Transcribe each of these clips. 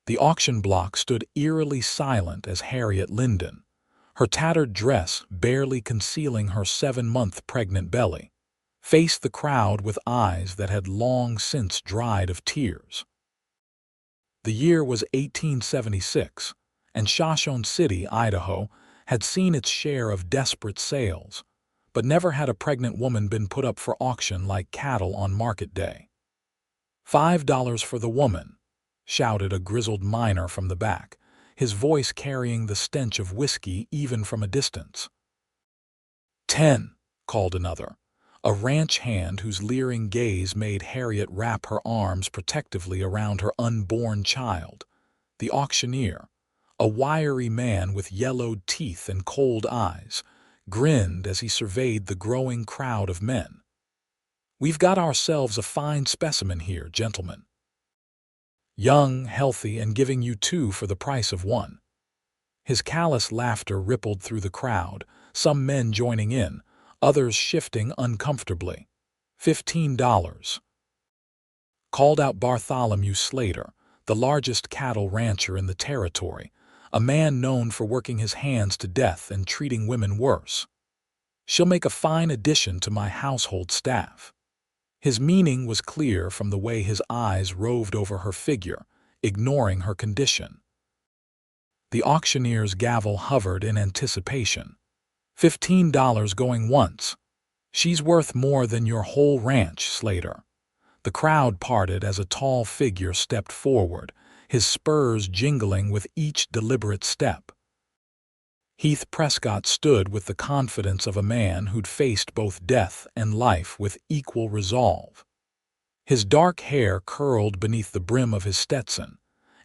The auction block stood eerily silent as Harriet Linden, her tattered dress barely concealing her 7-month pregnant belly, faced the crowd with eyes that had long since dried of tears. The year was 1876, and Shoshone City, Idaho, had seen its share of desperate sales, but never had a pregnant woman been put up for auction like cattle on market day. $5 for the woman, shouted a grizzled miner from the back, his voice carrying the stench of whiskey even from a distance. 10, called another, a ranch hand whose leering gaze made Harriet wrap her arms protectively around her unborn child. The auctioneer, a wiry man with yellowed teeth and cold eyes, grinned as he surveyed the growing crowd of men. "We've got ourselves a fine specimen here, gentlemen. Young, healthy, and giving you 2 for the price of 1. His callous laughter rippled through the crowd, some men joining in, others shifting uncomfortably. $15. Called out Bartholomew Slater, the largest cattle rancher in the territory, a man known for working his hands to death and treating women worse. "She'll make a fine addition to my household staff." His meaning was clear from the way his eyes roved over her figure, ignoring her condition. The auctioneer's gavel hovered in anticipation. $15 going once. "She's worth more than your whole ranch, Slater." The crowd parted as a tall figure stepped forward, his spurs jingling with each deliberate step. Heath Prescott stood with the confidence of a man who'd faced both death and life with equal resolve. His dark hair curled beneath the brim of his Stetson,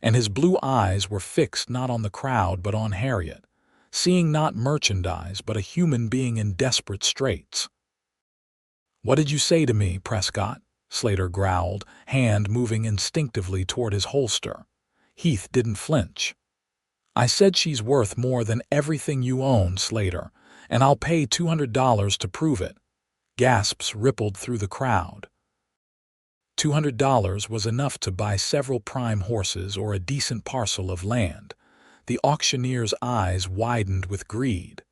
and his blue eyes were fixed not on the crowd but on Harriet, seeing not merchandise but a human being in desperate straits. "What did you say to me, Prescott?" Slater growled, hand moving instinctively toward his holster. Heath didn't flinch. "I said she's worth more than everything you own, Slater, and I'll pay $200 to prove it." Gasps rippled through the crowd. $200 was enough to buy several prime horses or a decent parcel of land. The auctioneer's eyes widened with greed.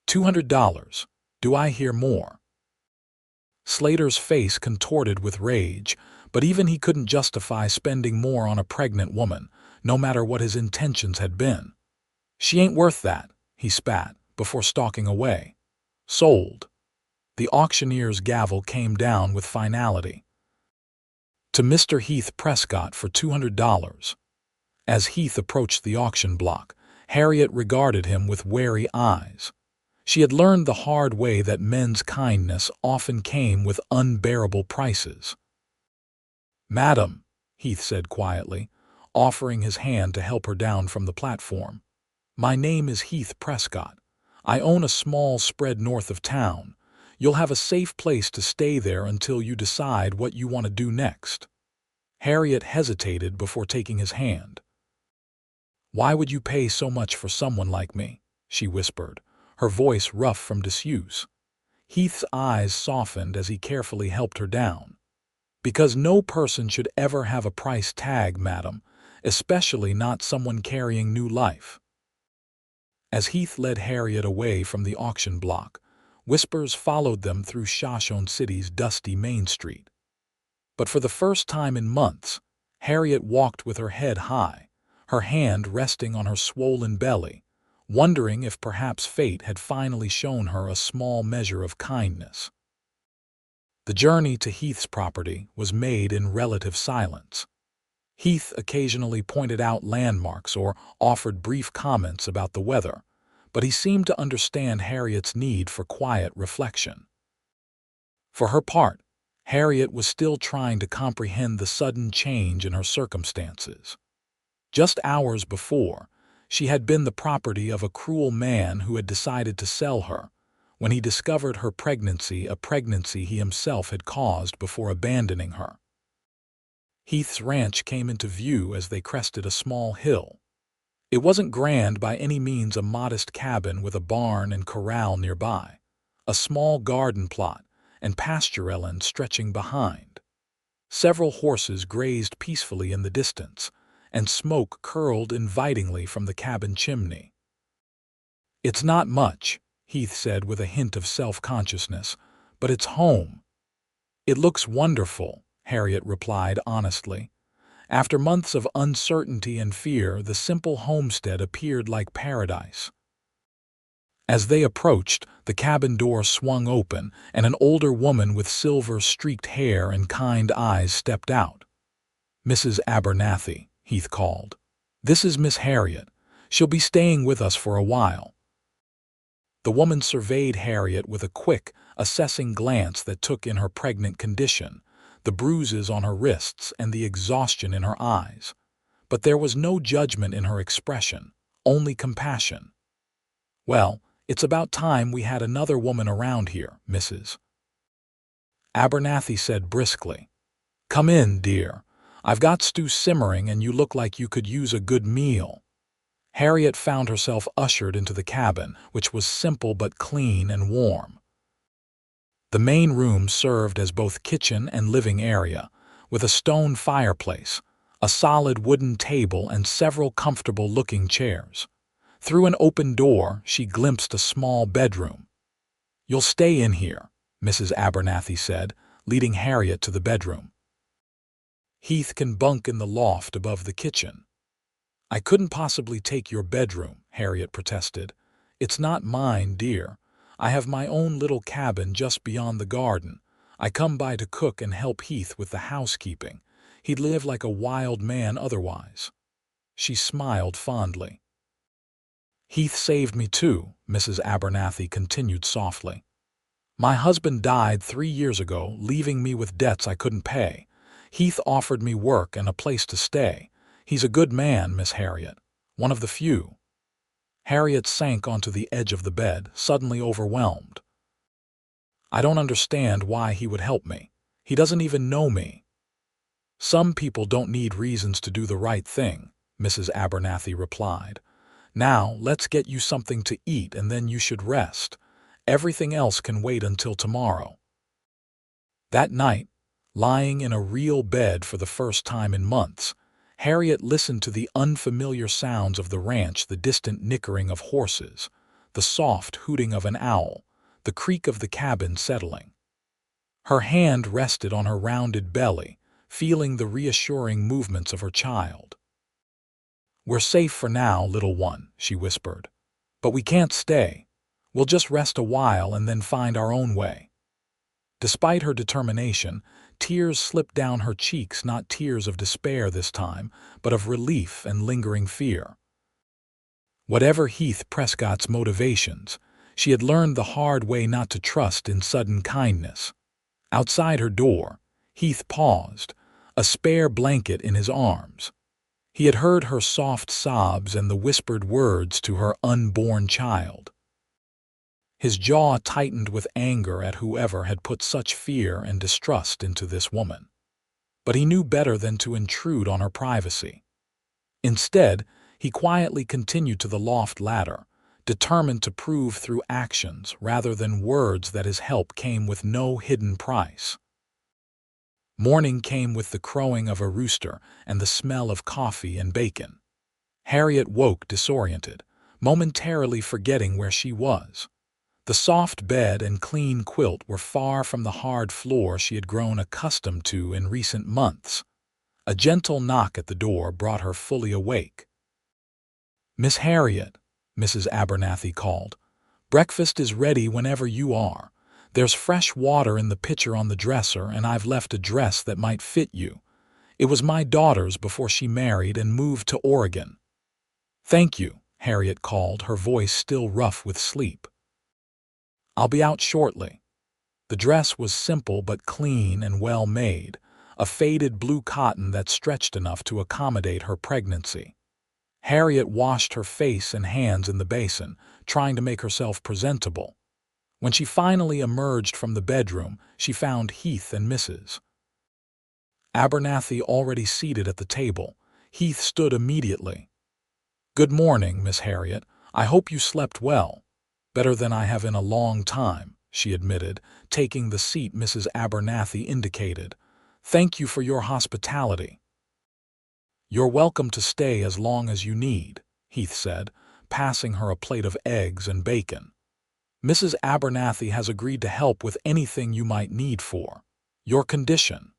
$200. Do I hear more? Slater's face contorted with rage, but even he couldn't justify spending more on a pregnant woman, no matter what his intentions had been. "She ain't worth that," he spat, before stalking away. "Sold." The auctioneer's gavel came down with finality. "To Mr. Heath Prescott for $200. As Heath approached the auction block, Harriet regarded him with wary eyes. She had learned the hard way that men's kindness often came with unbearable prices. "Madam," Heath said quietly, offering his hand to help her down from the platform. "My name is Heath Prescott. I own a small spread north of town. You'll have a safe place to stay there until you decide what you want to do next." Harriet hesitated before taking his hand. "Why would you pay so much for someone like me?" she whispered, her voice rough from disuse. Heath's eyes softened as he carefully helped her down. "Because no person should ever have a price tag, madam, especially not someone carrying new life." As Heath led Harriet away from the auction block, whispers followed them through Shoshone City's dusty Main Street. But for the first time in months, Harriet walked with her head high, her hand resting on her swollen belly, wondering if perhaps fate had finally shown her a small measure of kindness. The journey to Heath's property was made in relative silence. Heath occasionally pointed out landmarks or offered brief comments about the weather, but he seemed to understand Harriet's need for quiet reflection. For her part, Harriet was still trying to comprehend the sudden change in her circumstances. Just hours before, she had been the property of a cruel man who had decided to sell her, when he discovered her pregnancy, a pregnancy he himself had caused before abandoning her. Heath's ranch came into view as they crested a small hill. It wasn't grand by any means, a modest cabin with a barn and corral nearby, a small garden plot, and pasture-land stretching behind. Several horses grazed peacefully in the distance, and smoke curled invitingly from the cabin chimney. "It's not much," Heath said with a hint of self-consciousness, "but it's home." "It looks wonderful," Harriet replied honestly. After months of uncertainty and fear, the simple homestead appeared like paradise. As they approached, the cabin door swung open, and an older woman with silver-streaked hair and kind eyes stepped out. "Mrs. Abernathy," Heath called. "This is Miss Harriet. She'll be staying with us for a while." The woman surveyed Harriet with a quick, assessing glance that took in her pregnant condition, the bruises on her wrists and the exhaustion in her eyes. But there was no judgment in her expression, only compassion. "Well, it's about time we had another woman around here, Mrs. Abernathy said briskly. "Come in, dear. I've got stew simmering and you look like you could use a good meal." Harriet found herself ushered into the cabin, which was simple but clean and warm. The main room served as both kitchen and living area, with a stone fireplace, a solid wooden table, and several comfortable-looking chairs. Through an open door, she glimpsed a small bedroom. "You'll stay in here," Mrs. Abernathy said, leading Harriet to the bedroom. "Heath can bunk in the loft above the kitchen." "I couldn't possibly take your bedroom," Harriet protested. "It's not mine, dear. I have my own little cabin just beyond the garden. I come by to cook and help Heath with the housekeeping. He'd live like a wild man otherwise." She smiled fondly. "Heath saved me too," Mrs. Abernathy continued softly. "My husband died 3 years ago, leaving me with debts I couldn't pay. Heath offered me work and a place to stay. He's a good man, Miss Harriet. One of the few." Harriet sank onto the edge of the bed, suddenly overwhelmed. "I don't understand why he would help me. He doesn't even know me." "Some people don't need reasons to do the right thing," Mrs. Abernathy replied. "Now, let's get you something to eat and then you should rest. Everything else can wait until tomorrow." That night, lying in a real bed for the first time in months, Harriet listened to the unfamiliar sounds of the ranch, the distant nickering of horses, the soft hooting of an owl, the creak of the cabin settling. Her hand rested on her rounded belly, feeling the reassuring movements of her child. "We're safe for now, little one," she whispered. "But we can't stay. We'll just rest a while and then find our own way." Despite her determination, tears slipped down her cheeks, not tears of despair this time, but of relief and lingering fear. Whatever Heath Prescott's motivations, she had learned the hard way not to trust in sudden kindness. Outside her door, Heath paused, a spare blanket in his arms. He had heard her soft sobs and the whispered words to her unborn child. His jaw tightened with anger at whoever had put such fear and distrust into this woman. But he knew better than to intrude on her privacy. Instead, he quietly continued to the loft ladder, determined to prove through actions rather than words that his help came with no hidden price. Morning came with the crowing of a rooster and the smell of coffee and bacon. Harriet woke disoriented, momentarily forgetting where she was. The soft bed and clean quilt were far from the hard floor she had grown accustomed to in recent months. A gentle knock at the door brought her fully awake. "Miss Harriet," Mrs. Abernathy called, "breakfast is ready whenever you are. There's fresh water in the pitcher on the dresser, and I've left a dress that might fit you. It was my daughter's before she married and moved to Oregon." "Thank you," Harriet called, her voice still rough with sleep. "I'll be out shortly." The dress was simple but clean and well made, a faded blue cotton that stretched enough to accommodate her pregnancy. Harriet washed her face and hands in the basin, trying to make herself presentable. When she finally emerged from the bedroom, she found Heath and Mrs. Abernathy already seated at the table. Heath stood immediately. "Good morning, Miss Harriet. I hope you slept well." "Better than I have in a long time," she admitted, taking the seat Mrs. Abernathy indicated. "Thank you for your hospitality." "You're welcome to stay as long as you need," Heath said, passing her a plate of eggs and bacon. "Mrs. Abernathy has agreed to help with anything you might need for your condition."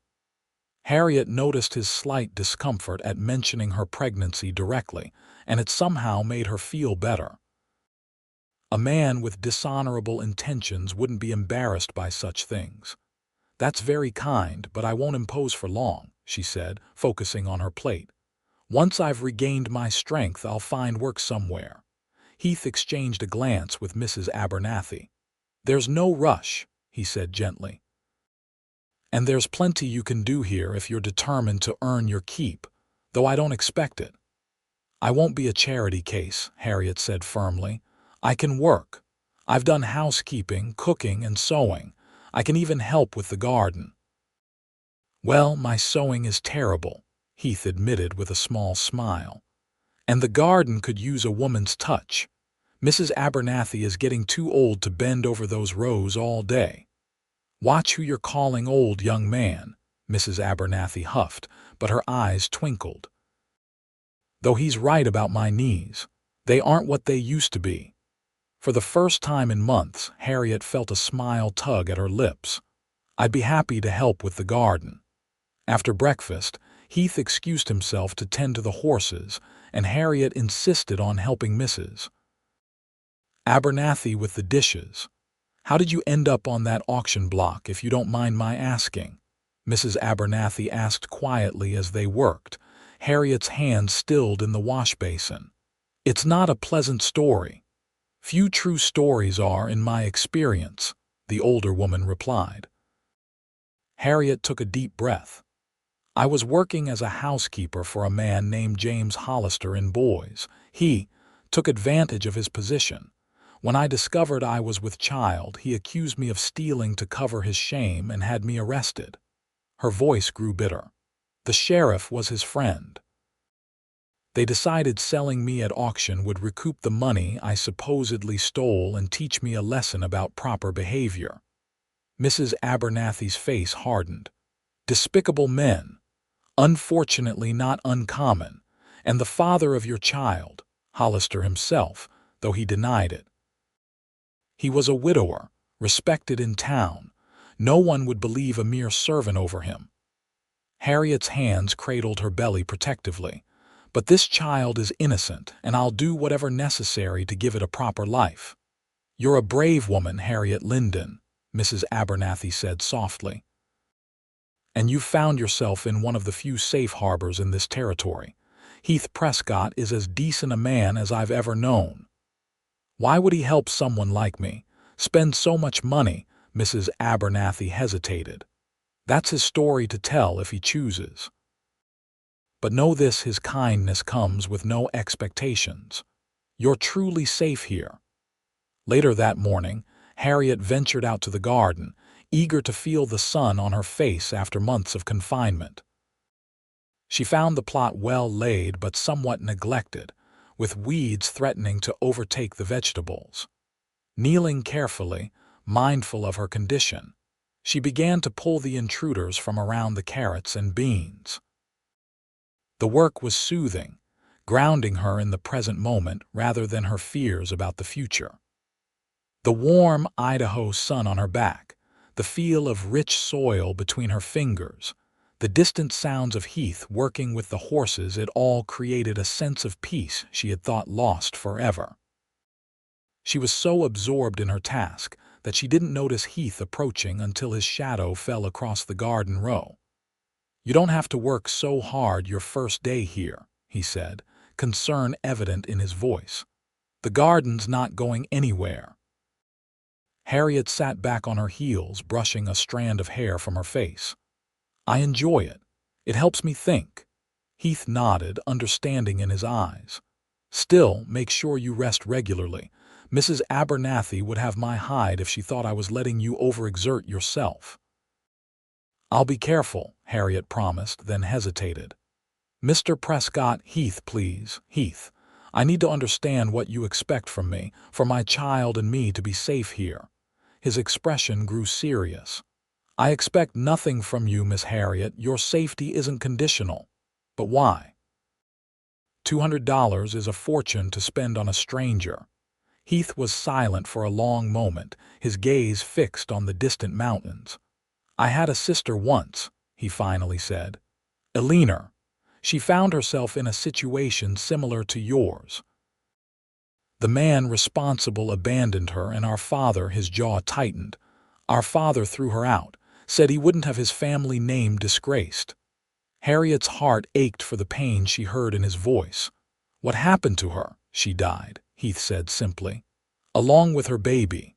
Harriet noticed his slight discomfort at mentioning her pregnancy directly, and it somehow made her feel better. A man with dishonorable intentions wouldn't be embarrassed by such things. "That's very kind, but I won't impose for long," she said, focusing on her plate. "Once I've regained my strength, I'll find work somewhere." Heath exchanged a glance with Mrs. Abernathy. "There's no rush," he said gently. "And there's plenty you can do here if you're determined to earn your keep, though I don't expect it." "I won't be a charity case," Harriet said firmly. "I can work. I've done housekeeping, cooking, and sewing. I can even help with the garden." "Well, my sewing is terrible," Heath admitted with a small smile. "And the garden could use a woman's touch. Mrs. Abernathy is getting too old to bend over those rows all day." "Watch who you're calling old, young man," Mrs. Abernathy huffed, but her eyes twinkled. "Though he's right about my knees. They aren't what they used to be." For the first time in months, Harriet felt a smile tug at her lips. "I'd be happy to help with the garden." After breakfast, Heath excused himself to tend to the horses, and Harriet insisted on helping Mrs. Abernathy with the dishes. "How did you end up on that auction block, if you don't mind my asking?" Mrs. Abernathy asked quietly as they worked, Harriet's hand stilled in the wash basin. "It's not a pleasant story. Few true stories are, in my experience," the older woman replied. Harriet took a deep breath. "I was working as a housekeeper for a man named James Hollister in Boise. He took advantage of his position. When I discovered I was with child, he accused me of stealing to cover his shame and had me arrested." Her voice grew bitter. "The sheriff was his friend. They decided selling me at auction would recoup the money I supposedly stole and teach me a lesson about proper behavior." Mrs. Abernathy's face hardened. "Despicable men. Unfortunately not uncommon. And the father of your child, Hollister himself, though he denied it. He was a widower, respected in town. No one would believe a mere servant over him." Harriet's hands cradled her belly protectively. "But this child is innocent, and I'll do whatever necessary to give it a proper life." "You're a brave woman, Harriet Linden," Mrs. Abernathy said softly. "And you've found yourself in one of the few safe harbors in this territory. Heath Prescott is as decent a man as I've ever known." "Why would he help someone like me? Spend so much money?" Mrs. Abernathy hesitated. "That's his story to tell if he chooses. But know this, his kindness comes with no expectations. You're truly safe here." Later that morning, Harriet ventured out to the garden, eager to feel the sun on her face after months of confinement. She found the plot well laid but somewhat neglected, with weeds threatening to overtake the vegetables. Kneeling carefully, mindful of her condition, she began to pull the intruders from around the carrots and beans. The work was soothing, grounding her in the present moment rather than her fears about the future. The warm Idaho sun on her back, the feel of rich soil between her fingers, the distant sounds of Heath working with the horses, it all created a sense of peace she had thought lost forever. She was so absorbed in her task that she didn't notice Heath approaching until his shadow fell across the garden row. "You don't have to work so hard your first day here," he said, concern evident in his voice. "The garden's not going anywhere." Harriet sat back on her heels, brushing a strand of hair from her face. "I enjoy it. It helps me think." Heath nodded, understanding in his eyes. "Still, make sure you rest regularly. Mrs. Abernathy would have my hide if she thought I was letting you overexert yourself." "I'll be careful," Harriet promised, then hesitated. "Mr. Prescott, Heath, please, Heath. I need to understand what you expect from me, for my child and me to be safe here." His expression grew serious. "I expect nothing from you, Miss Harriet. Your safety isn't conditional." "But why?" $200 is a fortune to spend on a stranger. Heath was silent for a long moment, his gaze fixed on the distant mountains. I had a sister once, he finally said. Eleanor. She found herself in a situation similar to yours. The man responsible abandoned her, and our father, his jaw tightened. Our father threw her out, said he wouldn't have his family name disgraced. Harriet's heart ached for the pain she heard in his voice. What happened to her? She died, Heath said simply. Along with her baby.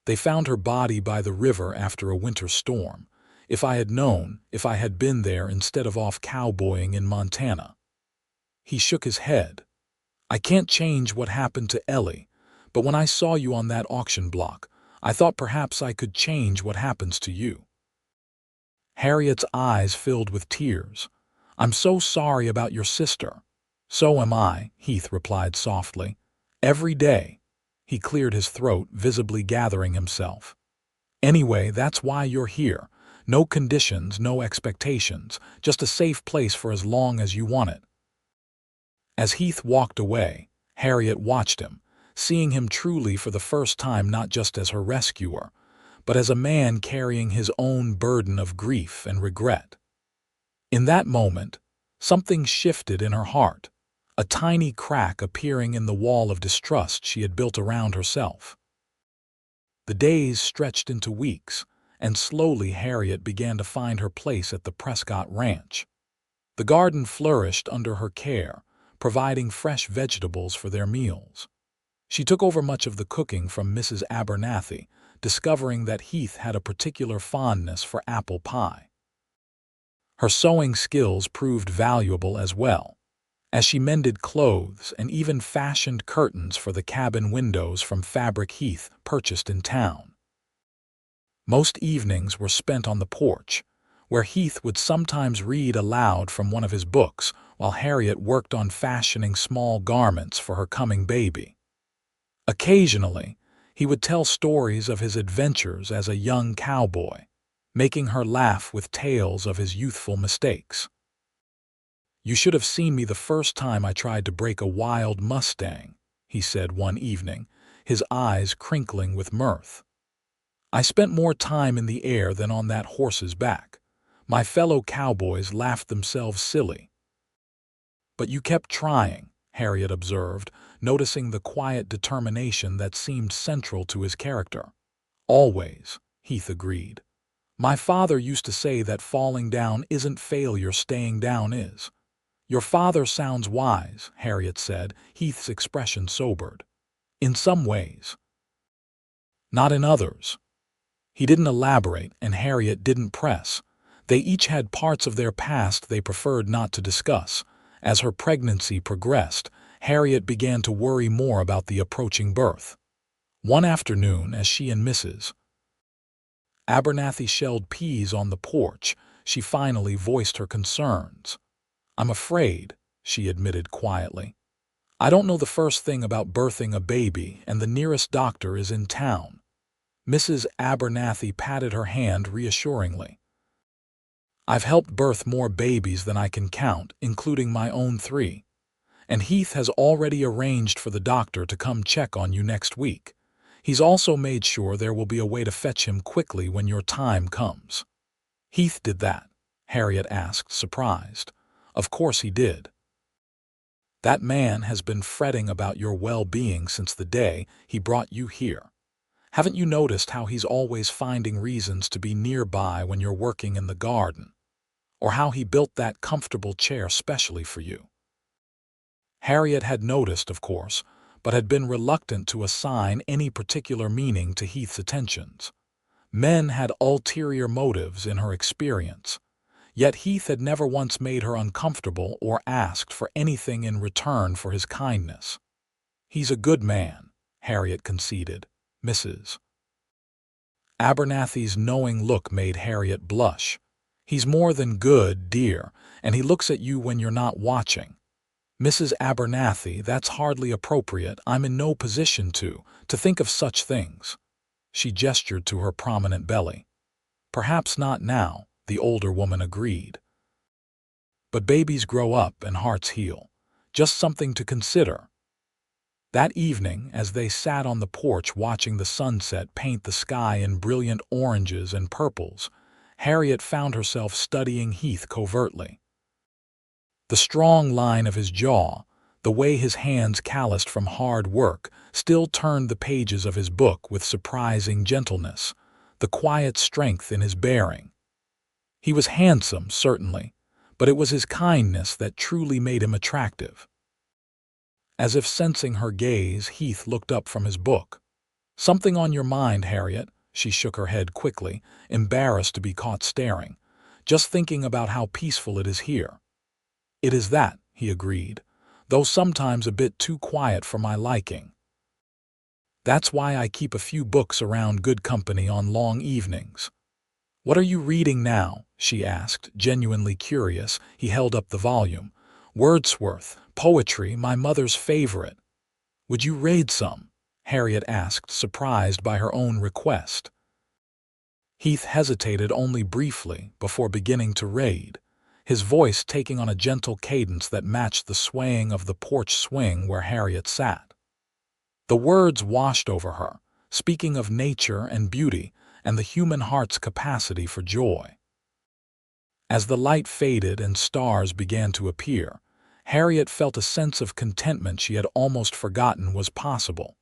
They found her body by the river after a winter storm. If I had known, if I had been there instead of off cowboying in Montana. He shook his head. I can't change what happened to Ellie, but when I saw you on that auction block, I thought perhaps I could change what happens to you. Harriet's eyes filled with tears. I'm so sorry about your sister. So am I, Heath replied softly. Every day. He cleared his throat, visibly gathering himself. Anyway, that's why you're here. No conditions, no expectations, just a safe place for as long as you want it. As Heath walked away, Harriet watched him, seeing him truly for the first time not just as her rescuer, but as a man carrying his own burden of grief and regret. In that moment, something shifted in her heart, a tiny crack appearing in the wall of distrust she had built around herself. The days stretched into weeks, and slowly Harriet began to find her place at the Prescott ranch. The garden flourished under her care, providing fresh vegetables for their meals. She took over much of the cooking from Mrs. Abernathy, discovering that Heath had a particular fondness for apple pie. Her sewing skills proved valuable as well, as she mended clothes and even fashioned curtains for the cabin windows from fabric Heath purchased in town. Most evenings were spent on the porch, where Heath would sometimes read aloud from one of his books while Harriet worked on fashioning small garments for her coming baby. Occasionally, he would tell stories of his adventures as a young cowboy, making her laugh with tales of his youthful mistakes. You should have seen me the first time I tried to break a wild Mustang, he said one evening, his eyes crinkling with mirth. I spent more time in the air than on that horse's back. My fellow cowboys laughed themselves silly. But you kept trying, Harriet observed, noticing the quiet determination that seemed central to his character. Always, Heath agreed. My father used to say that falling down isn't failure, staying down is. Your father sounds wise, Harriet said, Heath's expression sobered. In some ways. Not in others. He didn't elaborate, and Harriet didn't press. They each had parts of their past they preferred not to discuss. As her pregnancy progressed, Harriet began to worry more about the approaching birth. One afternoon, as she and Mrs. Abernathy shelled peas on the porch, she finally voiced her concerns. I'm afraid, she admitted quietly. I don't know the first thing about birthing a baby, and the nearest doctor is in town. Mrs. Abernathy patted her hand reassuringly. I've helped birth more babies than I can count, including my own 3. And Heath has already arranged for the doctor to come check on you next week. He's also made sure there will be a way to fetch him quickly when your time comes. Heath did that? Harriet asked, surprised. Of course he did. That man has been fretting about your well-being since the day he brought you here. Haven't you noticed how he's always finding reasons to be nearby when you're working in the garden? Or how he built that comfortable chair specially for you? Harriet had noticed, of course, but had been reluctant to assign any particular meaning to Heath's attentions. Men had ulterior motives in her experience, yet Heath had never once made her uncomfortable or asked for anything in return for his kindness. He's a good man, Harriet conceded. Mrs. Abernathy's knowing look made Harriet blush. He's more than good, dear, and he looks at you when you're not watching. Mrs. Abernathy, that's hardly appropriate. I'm in no position to think of such things. She gestured to her prominent belly. Perhaps not now, the older woman agreed. But babies grow up and hearts heal. Just something to consider. That evening, as they sat on the porch watching the sunset paint the sky in brilliant oranges and purples, Harriet found herself studying Heath covertly. The strong line of his jaw, the way his hands calloused from hard work, still turned the pages of his book with surprising gentleness, the quiet strength in his bearing. He was handsome, certainly, but it was his kindness that truly made him attractive. As if sensing her gaze, Heath looked up from his book. "Something on your mind, Harriet?" She shook her head quickly, embarrassed to be caught staring. "Just thinking about how peaceful it is here." "It is that," he agreed, "though sometimes a bit too quiet for my liking. That's why I keep a few books around good company on long evenings." "What are you reading now?" she asked, genuinely curious. He held up the volume. "Wordsworth, poetry, my mother's favorite." "Would you read some?" Harriet asked, surprised by her own request. Heath hesitated only briefly before beginning to read, his voice taking on a gentle cadence that matched the swaying of the porch swing where Harriet sat. The words washed over her, speaking of nature and beauty and the human heart's capacity for joy. As the light faded and stars began to appear, Harriet felt a sense of contentment she had almost forgotten was possible.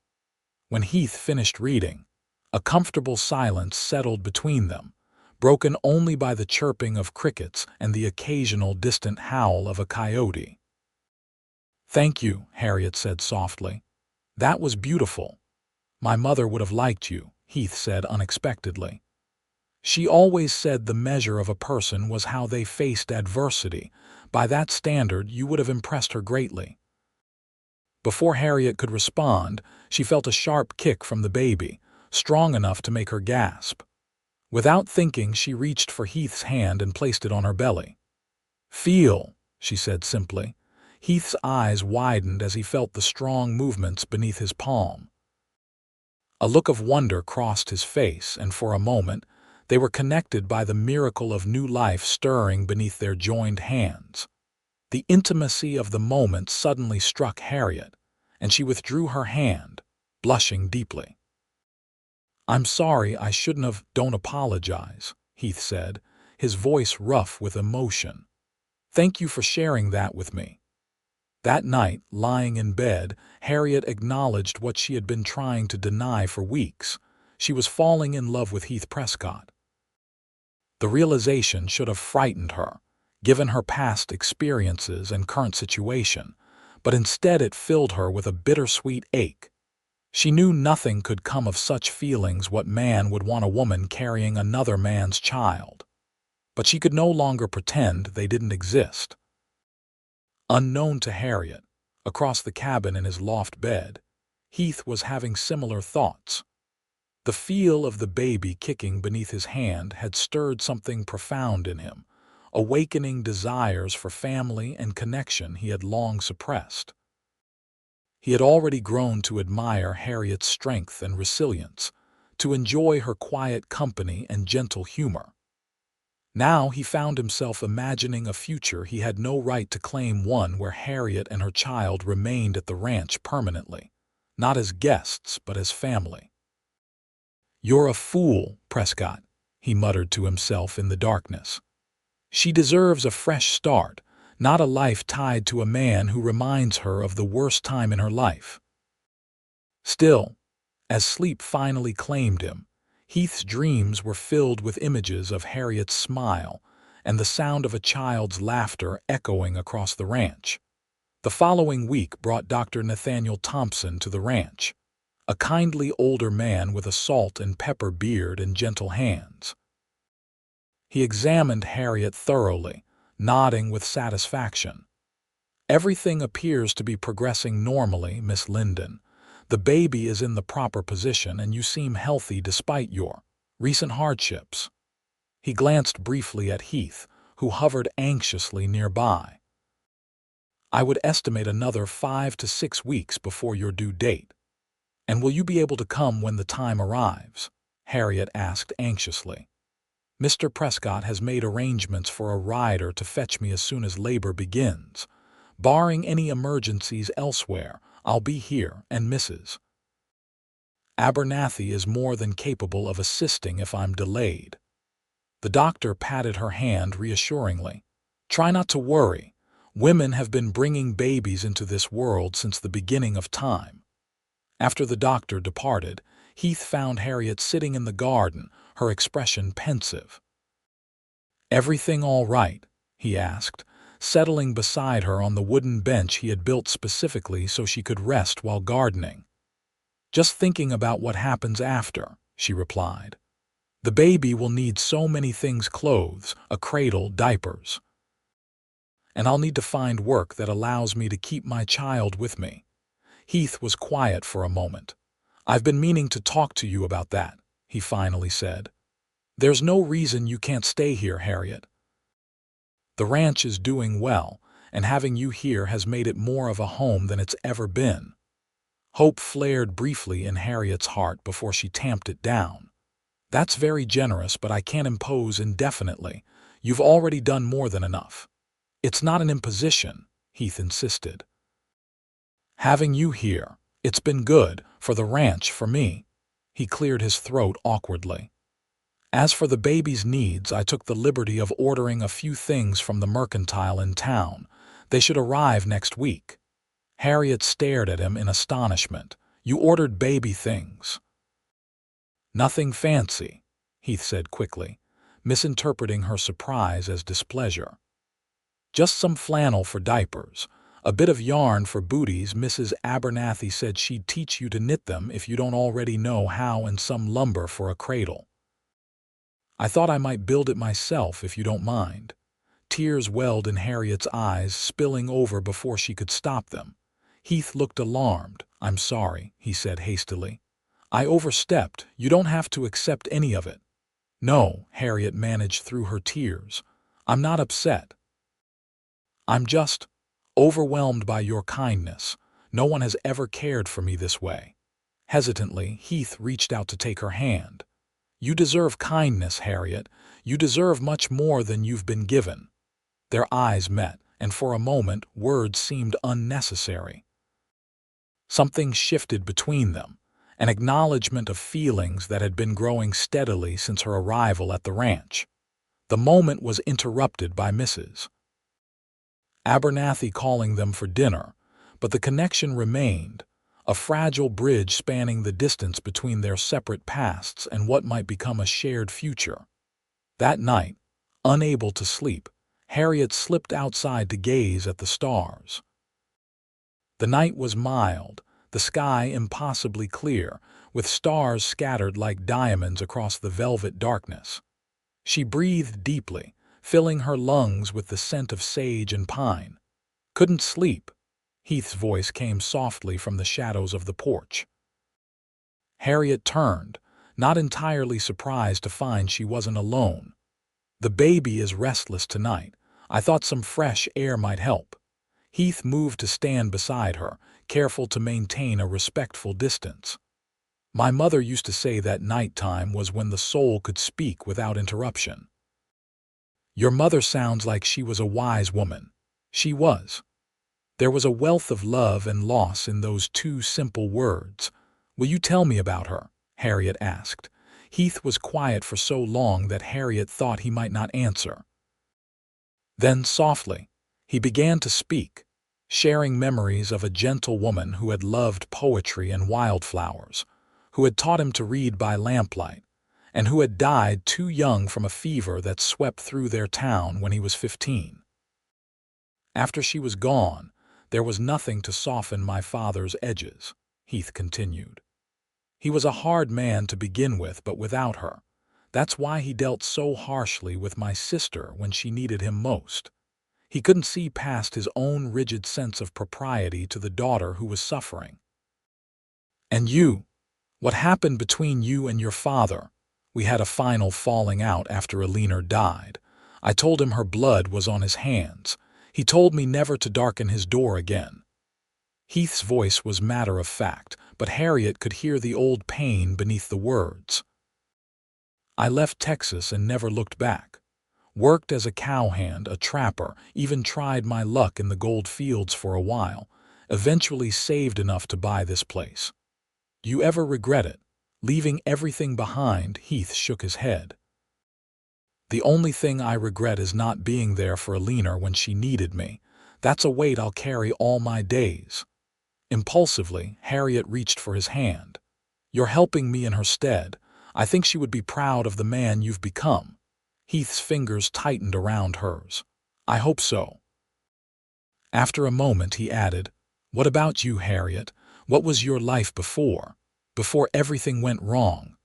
When Heath finished reading, a comfortable silence settled between them, broken only by the chirping of crickets and the occasional distant howl of a coyote. "Thank you," Harriet said softly. "That was beautiful. My mother would have liked you," Heath said unexpectedly. "She always said the measure of a person was how they faced adversity. By that standard, you would have impressed her greatly." Before Harriet could respond, she felt a sharp kick from the baby, strong enough to make her gasp. Without thinking, she reached for Heath's hand and placed it on her belly. "Feel," she said simply. Heath's eyes widened as he felt the strong movements beneath his palm. A look of wonder crossed his face, and for a moment, they were connected by the miracle of new life stirring beneath their joined hands. The intimacy of the moment suddenly struck Harriet, and she withdrew her hand, blushing deeply. "I'm sorry, I shouldn't have." "Don't apologize," Heath said, his voice rough with emotion. "Thank you for sharing that with me." That night, lying in bed, Harriet acknowledged what she had been trying to deny for weeks. She was falling in love with Heath Prescott. The realization should have frightened her, given her past experiences and current situation, but instead it filled her with a bittersweet ache. She knew nothing could come of such feelings. What man would want a woman carrying another man's child? But she could no longer pretend they didn't exist. Unknown to Harriet, across the cabin in his loft bed, Heath was having similar thoughts. The feel of the baby kicking beneath his hand had stirred something profound in him, awakening desires for family and connection he had long suppressed. He had already grown to admire Harriet's strength and resilience, to enjoy her quiet company and gentle humor. Now he found himself imagining a future he had no right to claim, one where Harriet and her child remained at the ranch permanently, not as guests but as family. "You're a fool, Prescott," he muttered to himself in the darkness. "She deserves a fresh start, not a life tied to a man who reminds her of the worst time in her life." Still, as sleep finally claimed him, Heath's dreams were filled with images of Harriet's smile and the sound of a child's laughter echoing across the ranch. The following week brought Dr. Nathaniel Thompson to the ranch, a kindly older man with a salt and pepper beard and gentle hands. He examined Harriet thoroughly, nodding with satisfaction. "Everything appears to be progressing normally, Miss Linden. The baby is in the proper position and you seem healthy despite your recent hardships." He glanced briefly at Heath, who hovered anxiously nearby. "I would estimate another 5 to 6 weeks before your due date." "And will you be able to come when the time arrives?" Harriet asked anxiously. "Mr. Prescott has made arrangements for a rider to fetch me as soon as labor begins, Barring any emergencies elsewhere, I'll be here, and Mrs. Abernathy is more than capable of assisting if I'm delayed." The doctor patted her hand reassuringly. "Try not to worry. Women have been bringing babies into this world since the beginning of time." After the doctor departed, Heath found Harriet sitting in the garden, her expression pensive. "Everything all right?" he asked, settling beside her on the wooden bench he had built specifically so she could rest while gardening. "Just thinking about what happens after," she replied. "The baby will need so many things: clothes, a cradle, diapers. And I'll need to find work that allows me to keep my child with me." Heath was quiet for a moment. "I've been meaning to talk to you about that," he finally said. "There's no reason you can't stay here, Harriet. The ranch is doing well, and having you here has made it more of a home than it's ever been." Hope flared briefly in Harriet's heart before she tamped it down. "That's very generous, but I can't impose indefinitely. You've already done more than enough." "It's not an imposition," Heath insisted. "Having you here, it's been good, for the ranch, for me." He cleared his throat awkwardly. "As for the baby's needs, I took the liberty of ordering a few things from the mercantile in town. They should arrive next week." Harriet stared at him in astonishment. "You ordered baby things?" "Nothing fancy," Heath said quickly, misinterpreting her surprise as displeasure. "Just some flannel for diapers, a bit of yarn for booties. Mrs. Abernathy said she'd teach you to knit them if you don't already know how, and some lumber for a cradle. I thought I might build it myself if you don't mind." Tears welled in Harriet's eyes, spilling over before she could stop them. Heath looked alarmed. "I'm sorry," he said hastily. "I overstepped. You don't have to accept any of it." "No," Harriet managed through her tears. "I'm not upset. I'm just overwhelmed by your kindness. No one has ever cared for me this way." Hesitantly, Heath reached out to take her hand. "You deserve kindness, Harriet. You deserve much more than you've been given." Their eyes met, and for a moment words seemed unnecessary. Something shifted between them, an acknowledgement of feelings that had been growing steadily since her arrival at the ranch. The moment was interrupted by Mrs. Abernathy calling them for dinner, but the connection remained, a fragile bridge spanning the distance between their separate pasts and what might become a shared future. That night, unable to sleep, Harriet slipped outside to gaze at the stars. The night was mild, the sky impossibly clear, with stars scattered like diamonds across the velvet darkness. She breathed deeply, filling her lungs with the scent of sage and pine. "Couldn't sleep?" Heath's voice came softly from the shadows of the porch. Harriet turned, not entirely surprised to find she wasn't alone. "The baby is restless tonight. I thought some fresh air might help." Heath moved to stand beside her, careful to maintain a respectful distance. "My mother used to say that nighttime was when the soul could speak without interruption." "Your mother sounds like she was a wise woman." She was. There was a wealth of love and loss in those two simple words. "Will you tell me about her?" Harriet asked. Heath was quiet for so long that Harriet thought he might not answer. Then, softly, he began to speak, sharing memories of a gentle woman who had loved poetry and wildflowers, who had taught him to read by lamplight, and who had died too young from a fever that swept through their town when he was 15. "After she was gone, there was nothing to soften my father's edges," Heath continued. "He was a hard man to begin with, but without her. That's why he dealt so harshly with my sister when she needed him most. He couldn't see past his own rigid sense of propriety to the daughter who was suffering." "And you? What happened between you and your father?" "We had a final falling out after Alina died. I told him her blood was on his hands. He told me never to darken his door again." Heath's voice was matter-of-fact, but Harriet could hear the old pain beneath the words. "I left Texas and never looked back. Worked as a cowhand, a trapper, even tried my luck in the gold fields for a while, eventually saved enough to buy this place. Do you ever regret it? Leaving everything behind, Heath shook his head. The only thing I regret is not being there for Alina when she needed me. That's a weight I'll carry all my days. Impulsively, Harriet reached for his hand. You're helping me in her stead. I think she would be proud of the man you've become. Heath's fingers tightened around hers. I hope so. After a moment, he added, What about you, Harriet? What was your life before everything went wrong?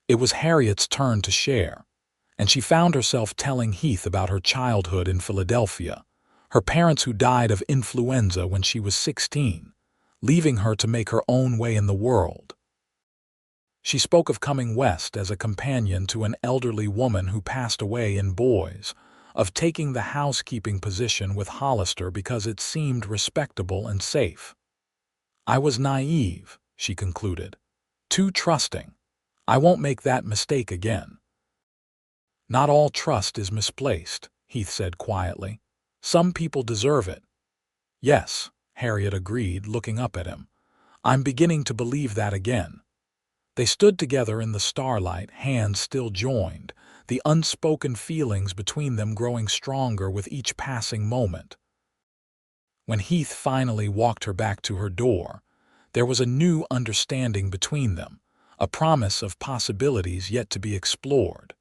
It was Harriet's turn to share, and she found herself telling Heath about her childhood in Philadelphia, her parents who died of influenza when she was 16, leaving her to make her own way in the world. She spoke of coming west as a companion to an elderly woman who passed away in Boise, of taking the housekeeping position with Hollister because it seemed respectable and safe. I was naive, she concluded. Too trusting. I won't make that mistake again. Not all trust is misplaced, Heath said quietly. Some people deserve it. Yes, Harriet agreed, looking up at him. I'm beginning to believe that again. They stood together in the starlight, hands still joined, the unspoken feelings between them growing stronger with each passing moment. When Heath finally walked her back to her door, there was a new understanding between them, a promise of possibilities yet to be explored.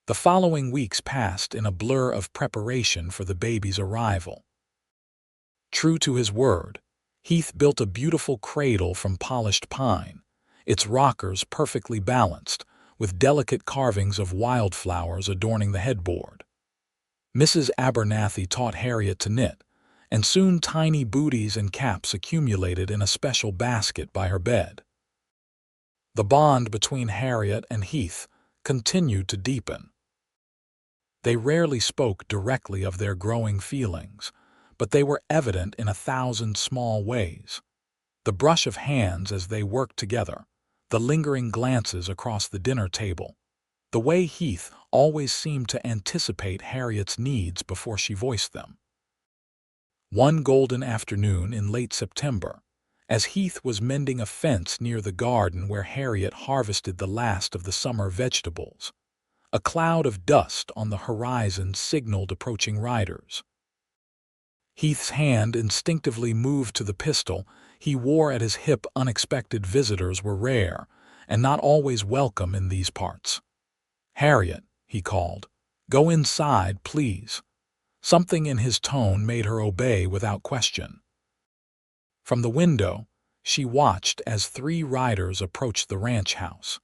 The following weeks passed in a blur of preparation for the baby's arrival. True to his word, Heath built a beautiful cradle from polished pine, its rockers perfectly balanced, with delicate carvings of wildflowers adorning the headboard. Mrs. Abernathy taught Harriet to knit, and soon tiny booties and caps accumulated in a special basket by her bed. The bond between Harriet and Heath continued to deepen. They rarely spoke directly of their growing feelings, but they were evident in 1,000 small ways. The brush of hands as they worked together, the lingering glances across the dinner table, the way Heath always seemed to anticipate Harriet's needs before she voiced them. One golden afternoon in late September, as Heath was mending a fence near the garden where Harriet harvested the last of the summer vegetables, a cloud of dust on the horizon signaled approaching riders. Heath's hand instinctively moved to the pistol he wore at his hip. Unexpected visitors were rare, and not always welcome in these parts. Harriet, he called, go inside, please. Something in his tone made her obey without question. From the window, she watched as 3 riders approached the ranch house.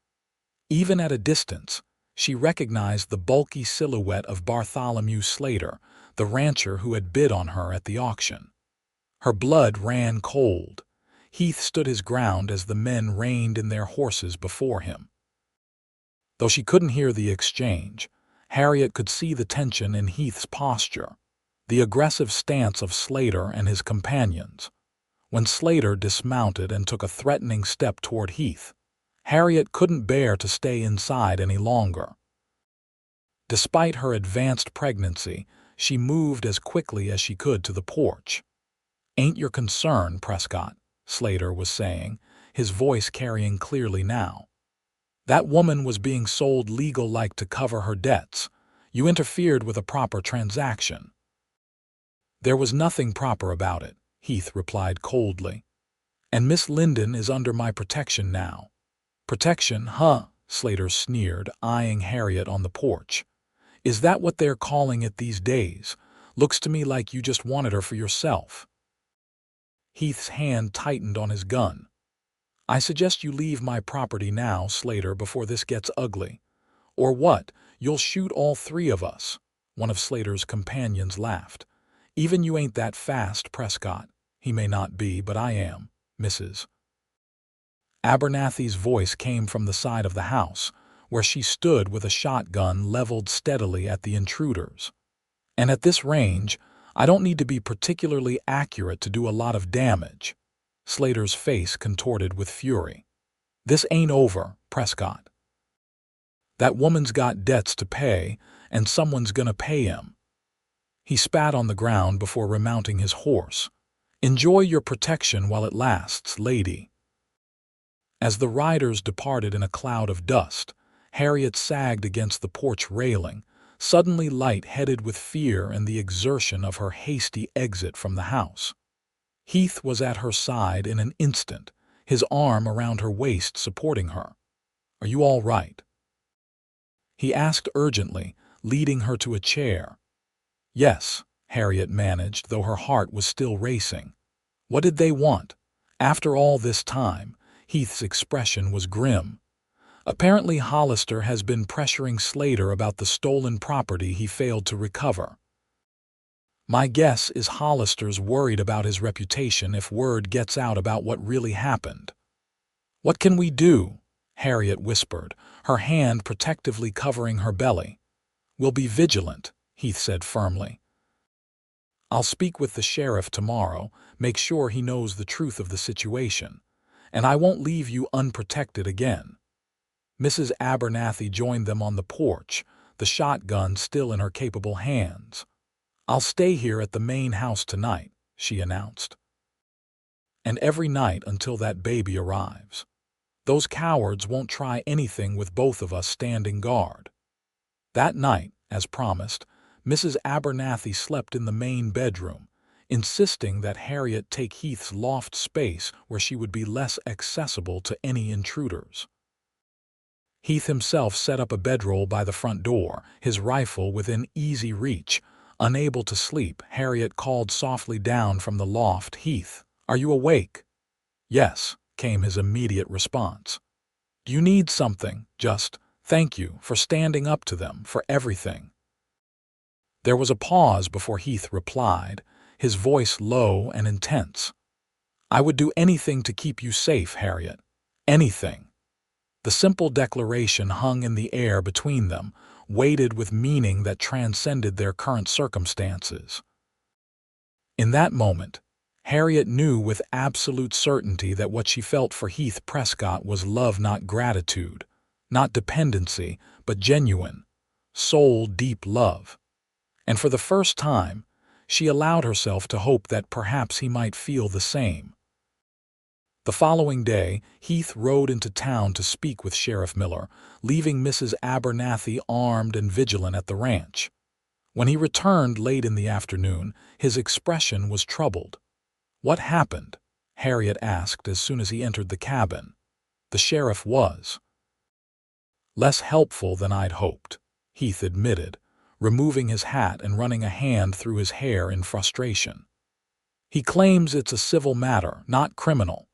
Even at a distance, she recognized the bulky silhouette of Bartholomew Slater, the rancher who had bid on her at the auction. Her blood ran cold. Heath stood his ground as the men reined in their horses before him. Though she couldn't hear the exchange, Harriet could see the tension in Heath's posture, the aggressive stance of Slater and his companions. When Slater dismounted and took a threatening step toward Heath, Harriet couldn't bear to stay inside any longer. Despite her advanced pregnancy, she moved as quickly as she could to the porch. Ain't your concern, Prescott, Slater was saying, his voice carrying clearly now. That woman was being sold legal-like to cover her debts. You interfered with a proper transaction. There was nothing proper about it, Heath replied coldly. And Miss Linden is under my protection now. Protection, huh? Slater sneered, eyeing Harriet on the porch. Is that what they're calling it these days? Looks to me like you just wanted her for yourself. Heath's hand tightened on his gun. I suggest you leave my property now, Slater, before this gets ugly. Or what? You'll shoot all 3 of us. One of Slater's companions laughed. Even you ain't that fast, Prescott. He may not be, but I am, Mrs. Abernathy's voice came from the side of the house, where she stood with a shotgun leveled steadily at the intruders. And at this range, I don't need to be particularly accurate to do a lot of damage. Slater's face contorted with fury. This ain't over, Prescott. That woman's got debts to pay, and someone's gonna pay him." He spat on the ground before remounting his horse. "Enjoy your protection while it lasts, lady." As the riders departed in a cloud of dust, Harriet sagged against the porch railing, suddenly light-headed with fear and the exertion of her hasty exit from the house. Heath was at her side in an instant, his arm around her waist supporting her. "Are you all right?" he asked urgently, leading her to a chair. "Yes," Harriet managed, though her heart was still racing. What did they want? After all this time, Heath's expression was grim. Apparently Hollister has been pressuring Slater about the stolen property he failed to recover. "My guess is Hollister's worried about his reputation if word gets out about what really happened." "What can we do?" Harriet whispered, her hand protectively covering her belly. "We'll be vigilant," Heath said firmly. "I'll speak with the sheriff tomorrow, make sure he knows the truth of the situation, and I won't leave you unprotected again." Mrs. Abernathy joined them on the porch, the shotgun still in her capable hands. "I'll stay here at the main house tonight," she announced. "And every night until that baby arrives. Those cowards won't try anything with both of us standing guard." That night, as promised, Mrs. Abernathy slept in the main bedroom, insisting that Harriet take Heath's loft space where she would be less accessible to any intruders. Heath himself set up a bedroll by the front door, his rifle within easy reach. Unable to sleep, Harriet called softly down from the loft, "Heath, are you awake?" "Yes," came his immediate response. "Do you need something?" "Just, thank you for standing up to them, for everything." There was a pause before Heath replied, his voice low and intense. "I would do anything to keep you safe, Harriet. Anything." The simple declaration hung in the air between them, weighted with meaning that transcended their current circumstances. In that moment, Harriet knew with absolute certainty that what she felt for Heath Prescott was love, not gratitude, not dependency, but genuine, soul-deep love. And for the first time, she allowed herself to hope that perhaps he might feel the same. The following day, Heath rode into town to speak with Sheriff Miller, leaving Mrs. Abernathy armed and vigilant at the ranch. When he returned late in the afternoon, his expression was troubled. "What happened?" Harriet asked as soon as he entered the cabin. "The sheriff was less helpful than I'd hoped," Heath admitted, removing his hat and running a hand through his hair in frustration. "He claims it's a civil matter, not criminal.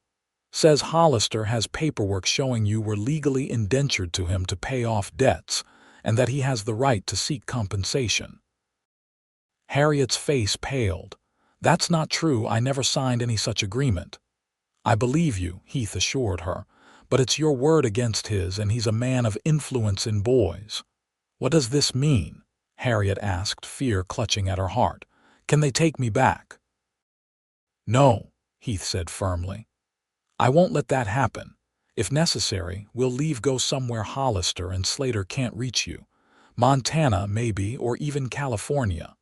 Says Hollister has paperwork showing you were legally indentured to him to pay off debts, and that he has the right to seek compensation." Harriet's face paled. "That's not true. I never signed any such agreement." "I believe you," Heath assured her, "but it's your word against his, and he's a man of influence in boys." "What does this mean?" Harriet asked, fear clutching at her heart. "Can they take me back?" "No," Heath said firmly. "I won't let that happen. If necessary, we'll go somewhere Hollister and Slater can't reach you. Montana, maybe, or even California."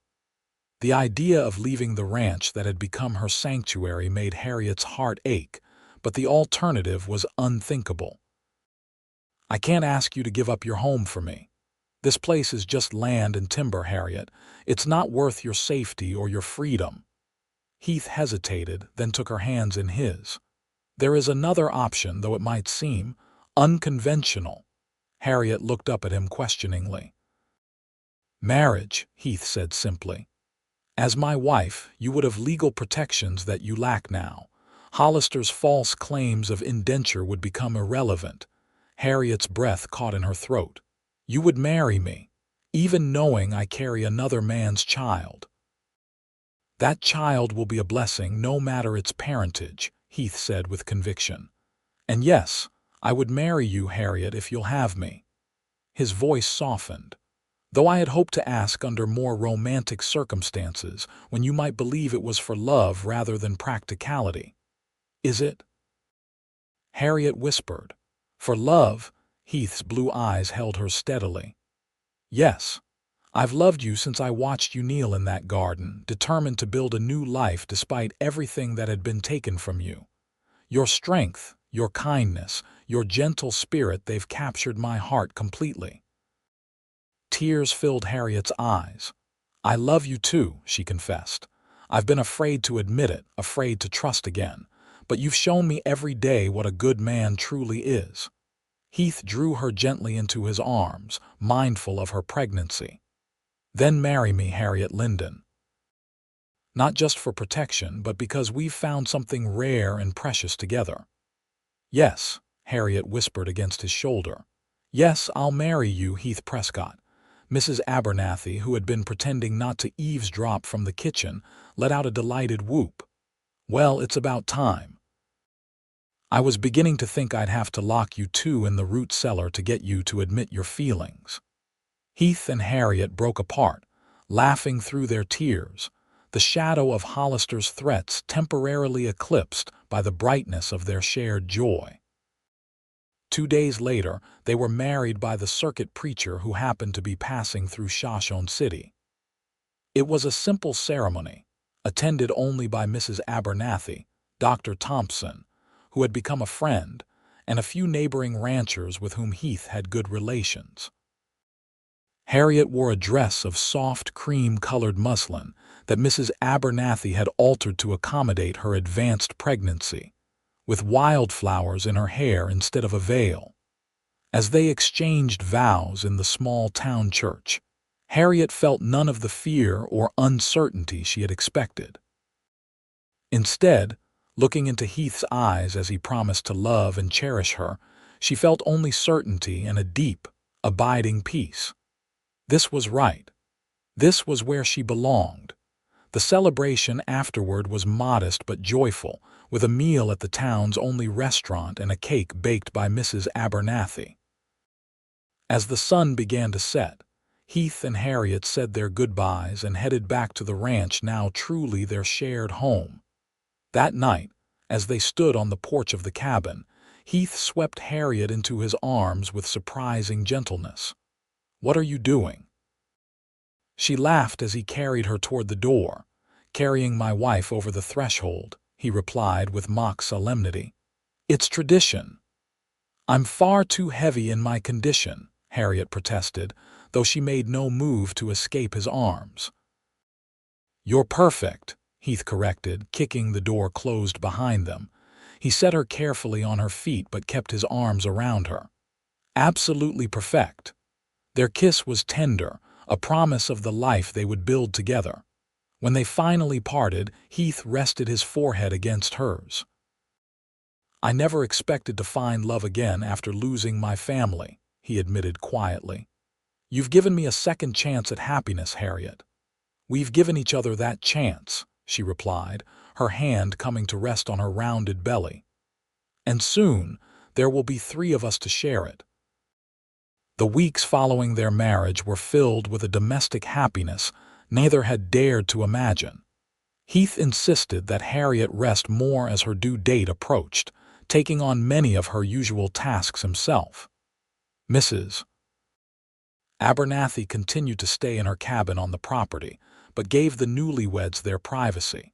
The idea of leaving the ranch that had become her sanctuary made Harriet's heart ache, but the alternative was unthinkable. "I can't ask you to give up your home for me. This place is just land and timber, Harriet. It's not worth your safety or your freedom." Heath hesitated, then took her hands in his. "There is another option, though it might seem unconventional." Harriet looked up at him questioningly. "Marriage," Heath said simply. "As my wife, you would have legal protections that you lack now. Hollister's false claims of indenture would become irrelevant." Harriet's breath caught in her throat. "You would marry me, even knowing I carry another man's child." "That child will be a blessing no matter its parentage," Heath said with conviction. "And yes, I would marry you, Harriet, if you'll have me." His voice softened. "Though I had hoped to ask under more romantic circumstances, when you might believe it was for love rather than practicality." "Is it?" Harriet whispered. "For love?" Heath's blue eyes held her steadily. "Yes. I've loved you since I watched you kneel in that garden, determined to build a new life despite everything that had been taken from you. Your strength, your kindness, your gentle spirit, they've captured my heart completely." Tears filled Harriet's eyes. "I love you too," she confessed. "I've been afraid to admit it, afraid to trust again. But you've shown me every day what a good man truly is." Heath drew her gently into his arms, mindful of her pregnancy. "Then marry me, Harriet Linden. Not just for protection, but because we've found something rare and precious together." "Yes," Harriet whispered against his shoulder. "Yes, I'll marry you, Heath Prescott." Mrs. Abernathy, who had been pretending not to eavesdrop from the kitchen, let out a delighted whoop. "Well, it's about time. I was beginning to think I'd have to lock you two in the root cellar to get you to admit your feelings." Heath and Harriet broke apart, laughing through their tears, the shadow of Hollister's threats temporarily eclipsed by the brightness of their shared joy. 2 days later, they were married by the circuit preacher who happened to be passing through Shoshone City. It was a simple ceremony, attended only by Mrs. Abernathy, Dr. Thompson, who had become a friend, and a few neighboring ranchers with whom Heath had good relations. Harriet wore a dress of soft cream-colored muslin that Mrs. Abernathy had altered to accommodate her advanced pregnancy, with wildflowers in her hair instead of a veil. As they exchanged vows in the small town church, Harriet felt none of the fear or uncertainty she had expected. Instead, looking into Heath's eyes as he promised to love and cherish her, she felt only certainty and a deep, abiding peace. This was right. This was where she belonged. The celebration afterward was modest but joyful, with a meal at the town's only restaurant and a cake baked by Mrs. Abernathy. As the sun began to set, Heath and Harriet said their goodbyes and headed back to the ranch, now truly their shared home. That night, as they stood on the porch of the cabin, Heath swept Harriet into his arms with surprising gentleness. "What are you doing?" She laughed as he carried her toward the door. "Carrying my wife over the threshold," he replied with mock solemnity. "It's tradition." "I'm far too heavy in my condition," Harriet protested, though she made no move to escape his arms. "You're perfect," Heath corrected, kicking the door closed behind them. He set her carefully on her feet but kept his arms around her. "Absolutely perfect." Their kiss was tender, a promise of the life they would build together. When they finally parted, Heath rested his forehead against hers. "I never expected to find love again after losing my family," he admitted quietly. "You've given me a second chance at happiness, Harriet." "We've given each other that chance," she replied, her hand coming to rest on her rounded belly. "And soon, there will be 3 of us to share it." The weeks following their marriage were filled with a domestic happiness neither had dared to imagine. Heath insisted that Harriet rest more as her due date approached, taking on many of her usual tasks himself. Mrs. Abernathy continued to stay in her cabin on the property, but gave the newlyweds their privacy,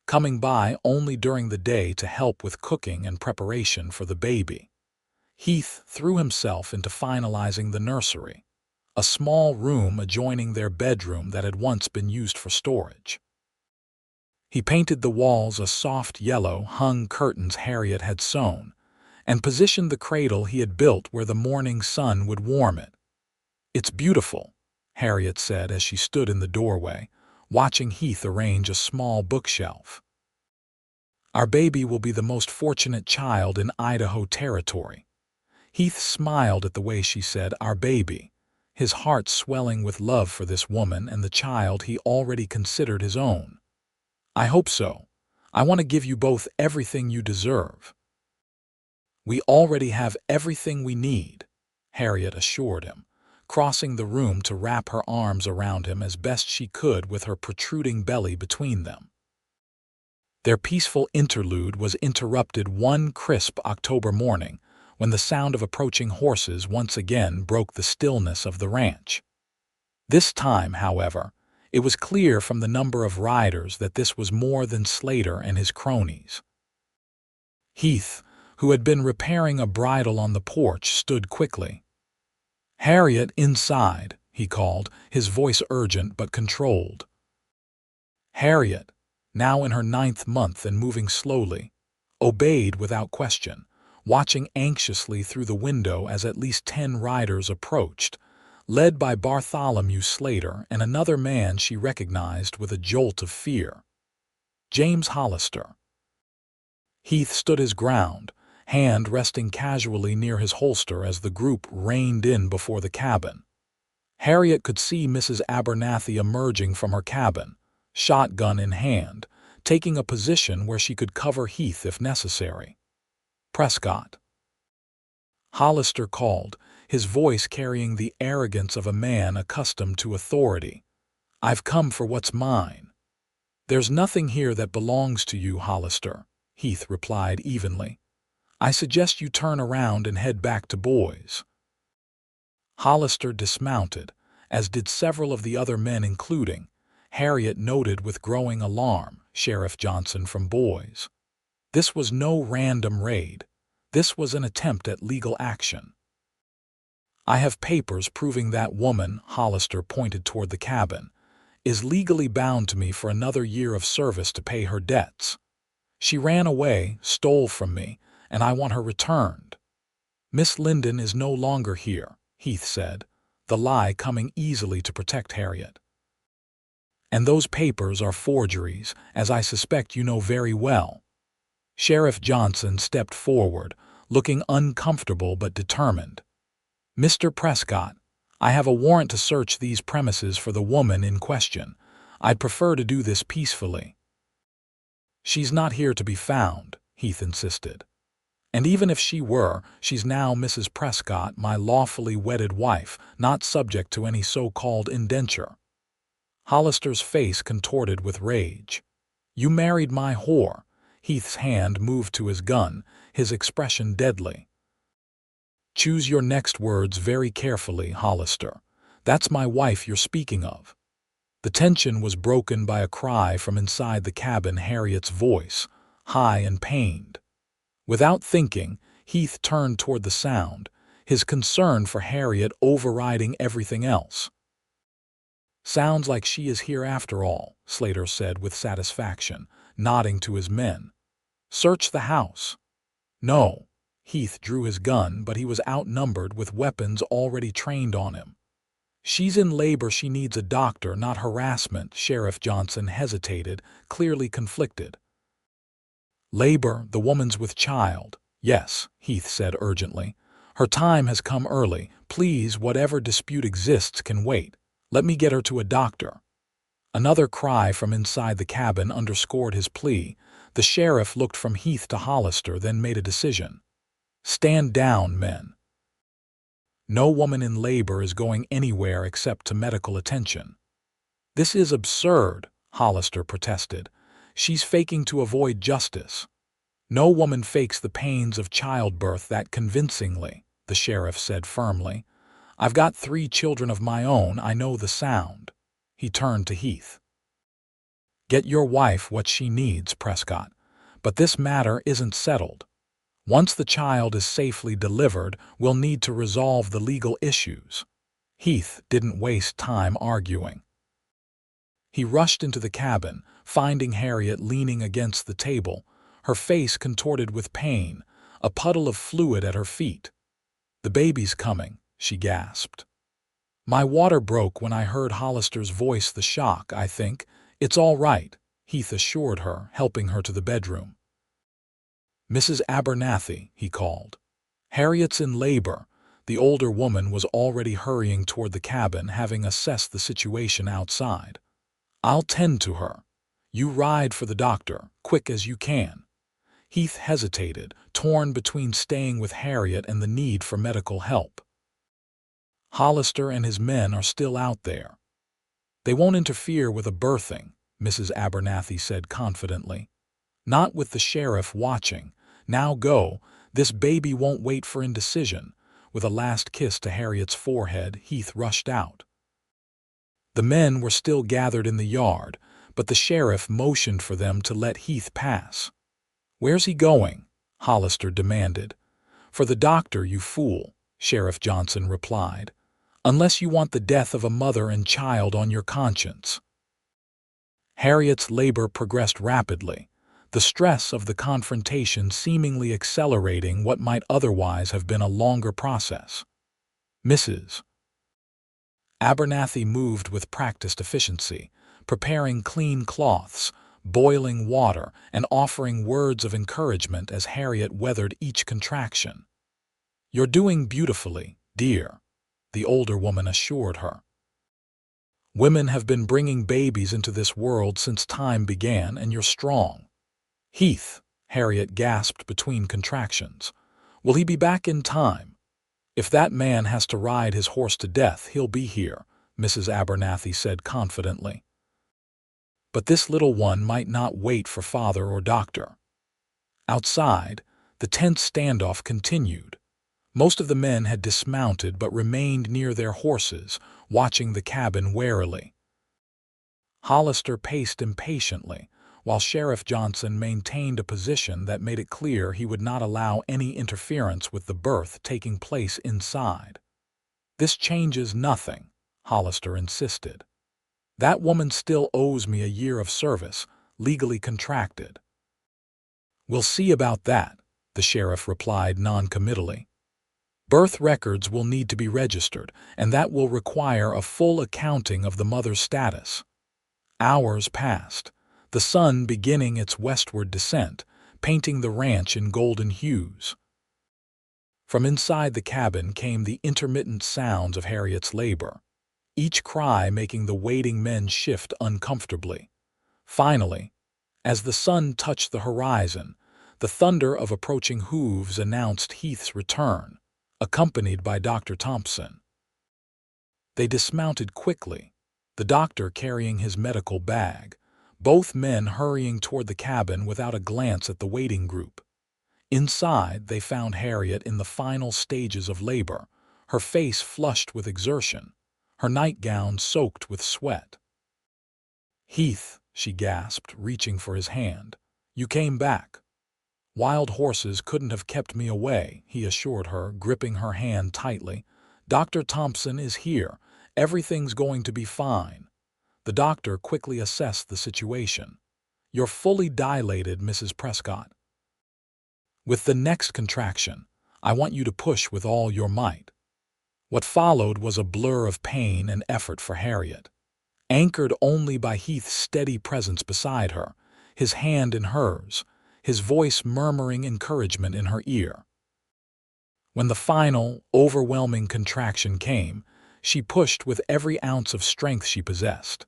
coming by only during the day to help with cooking and preparation for the baby. Heath threw himself into finalizing the nursery, a small room adjoining their bedroom that had once been used for storage. He painted the walls a soft yellow, hung curtains Harriet had sewn, and positioned the cradle he had built where the morning sun would warm it. "It's beautiful," Harriet said as she stood in the doorway, watching Heath arrange a small bookshelf. "Our baby will be the most fortunate child in Idaho territory." Heath smiled at the way she said "our baby," his heart swelling with love for this woman and the child he already considered his own. "I hope so. I want to give you both everything you deserve." "We already have everything we need," Harriet assured him, crossing the room to wrap her arms around him as best she could with her protruding belly between them. Their peaceful interlude was interrupted one crisp October morning when the sound of approaching horses once again broke the stillness of the ranch. This time, however, it was clear from the number of riders that this was more than Slater and his cronies. Heath, who had been repairing a bridle on the porch, stood quickly. "Harriet, inside," he called, his voice urgent but controlled. Harriet, now in her 9th month and moving slowly, obeyed without question, watching anxiously through the window as at least 10 riders approached, led by Bartholomew Slater and another man she recognized with a jolt of fear. James Hollister. Heath stood his ground, hand resting casually near his holster as the group reined in before the cabin. Harriet could see Mrs. Abernathy emerging from her cabin, shotgun in hand, taking a position where she could cover Heath if necessary. "Prescott," Hollister called, his voice carrying the arrogance of a man accustomed to authority. "I've come for what's mine." "There's nothing here that belongs to you, Hollister," Heath replied evenly. "I suggest you turn around and head back to Boys." Hollister dismounted, as did several of the other men, including, Harriet noted with growing alarm, Sheriff Johnson from Boys. This was no random raid. This was an attempt at legal action. "I have papers proving that woman," Hollister pointed toward the cabin, "is legally bound to me for another year of service to pay her debts. She ran away, stole from me, and I want her returned." "Miss Linden is no longer here," Heath said, the lie coming easily to protect Harriet. "And those papers are forgeries, as I suspect you know very well." Sheriff Johnson stepped forward, looking uncomfortable but determined. "Mr. Prescott, I have a warrant to search these premises for the woman in question. I'd prefer to do this peacefully." "She's not here to be found," Heath insisted. "And even if she were, she's now Mrs. Prescott, my lawfully wedded wife, not subject to any so-called indenture." Hollister's face contorted with rage. "You married my whore." Heath's hand moved to his gun, his expression deadly. "Choose your next words very carefully, Hollister. That's my wife you're speaking of." The tension was broken by a cry from inside the cabin, Harriet's voice, high and pained. Without thinking, Heath turned toward the sound, his concern for Harriet overriding everything else. "Sounds like she is here after all," Slater said with satisfaction, nodding to his men. "Search the house." "No." Heath drew his gun, but he was outnumbered with weapons already trained on him. "She's in labor. She needs a doctor, not harassment." Sheriff Johnson hesitated, clearly conflicted. "Labor, the woman's with child." "Yes," Heath said urgently. "Her time has come early. Please, whatever dispute exists can wait. Let me get her to a doctor." Another cry from inside the cabin underscored his plea. The sheriff looked from Heath to Hollister, then made a decision. "Stand down, men. No woman in labor is going anywhere except to medical attention." "This is absurd," Hollister protested. "She's faking to avoid justice." "No woman fakes the pains of childbirth that convincingly," the sheriff said firmly. "I've got 3 children of my own. I know the sound." He turned to Heath. "Get your wife what she needs, Prescott. But this matter isn't settled. Once the child is safely delivered, we'll need to resolve the legal issues." Heath didn't waste time arguing. He rushed into the cabin, finding Harriet leaning against the table, her face contorted with pain, a puddle of fluid at her feet. "The baby's coming," she gasped. "My water broke when I heard Hollister's voice. The shock, I think. It's all right," Heath assured her, helping her to the bedroom. "Mrs. Abernathy," he called. "Harriet's in labor." The older woman was already hurrying toward the cabin, having assessed the situation outside. "I'll tend to her. You ride for the doctor, quick as you can." Heath hesitated, torn between staying with Harriet and the need for medical help. "Hollister and his men are still out there. They won't interfere with a birthing," Mrs. Abernathy said confidently. "Not with the sheriff watching. Now go. This baby won't wait for indecision." With a last kiss to Harriet's forehead, Heath rushed out. The men were still gathered in the yard, but the sheriff motioned for them to let Heath pass. "Where's he going?" Hollister demanded. "For the doctor, you fool," Sheriff Johnson replied. "Unless you want the death of a mother and child on your conscience." Harriet's labor progressed rapidly, the stress of the confrontation seemingly accelerating what might otherwise have been a longer process. Mrs. Abernathy moved with practiced efficiency, preparing clean cloths, boiling water, and offering words of encouragement as Harriet weathered each contraction. "You're doing beautifully, dear," the older woman assured her. "Women have been bringing babies into this world since time began, and you're strong." "Heath," Harriet gasped between contractions. "Will he be back in time?" "If that man has to ride his horse to death, he'll be here," Mrs. Abernathy said confidently. But this little one might not wait for father or doctor. Outside, the tense standoff continued. Most of the men had dismounted but remained near their horses, watching the cabin warily. Hollister paced impatiently, while Sheriff Johnson maintained a position that made it clear he would not allow any interference with the birth taking place inside. "This changes nothing," Hollister insisted. "That woman still owes me a year of service, legally contracted." "We'll see about that," the sheriff replied noncommittally. "Birth records will need to be registered, and that will require a full accounting of the mother's status." Hours passed, the sun beginning its westward descent, painting the ranch in golden hues. From inside the cabin came the intermittent sounds of Harriet's labor, each cry making the waiting men shift uncomfortably. Finally, as the sun touched the horizon, the thunder of approaching hooves announced Heath's return, accompanied by Dr. Thompson. They dismounted quickly, the doctor carrying his medical bag, both men hurrying toward the cabin without a glance at the waiting group. Inside, they found Harriet in the final stages of labor, her face flushed with exertion, her nightgown soaked with sweat. "Heath," she gasped, reaching for his hand. "You came back." "Wild horses couldn't have kept me away," he assured her, gripping her hand tightly. "Dr. Thompson is here. Everything's going to be fine." The doctor quickly assessed the situation. "You're fully dilated, Mrs. Prescott. With the next contraction, I want you to push with all your might." What followed was a blur of pain and effort for Harriet, anchored only by Heath's steady presence beside her, his hand in hers, his voice murmuring encouragement in her ear. When the final, overwhelming contraction came, she pushed with every ounce of strength she possessed.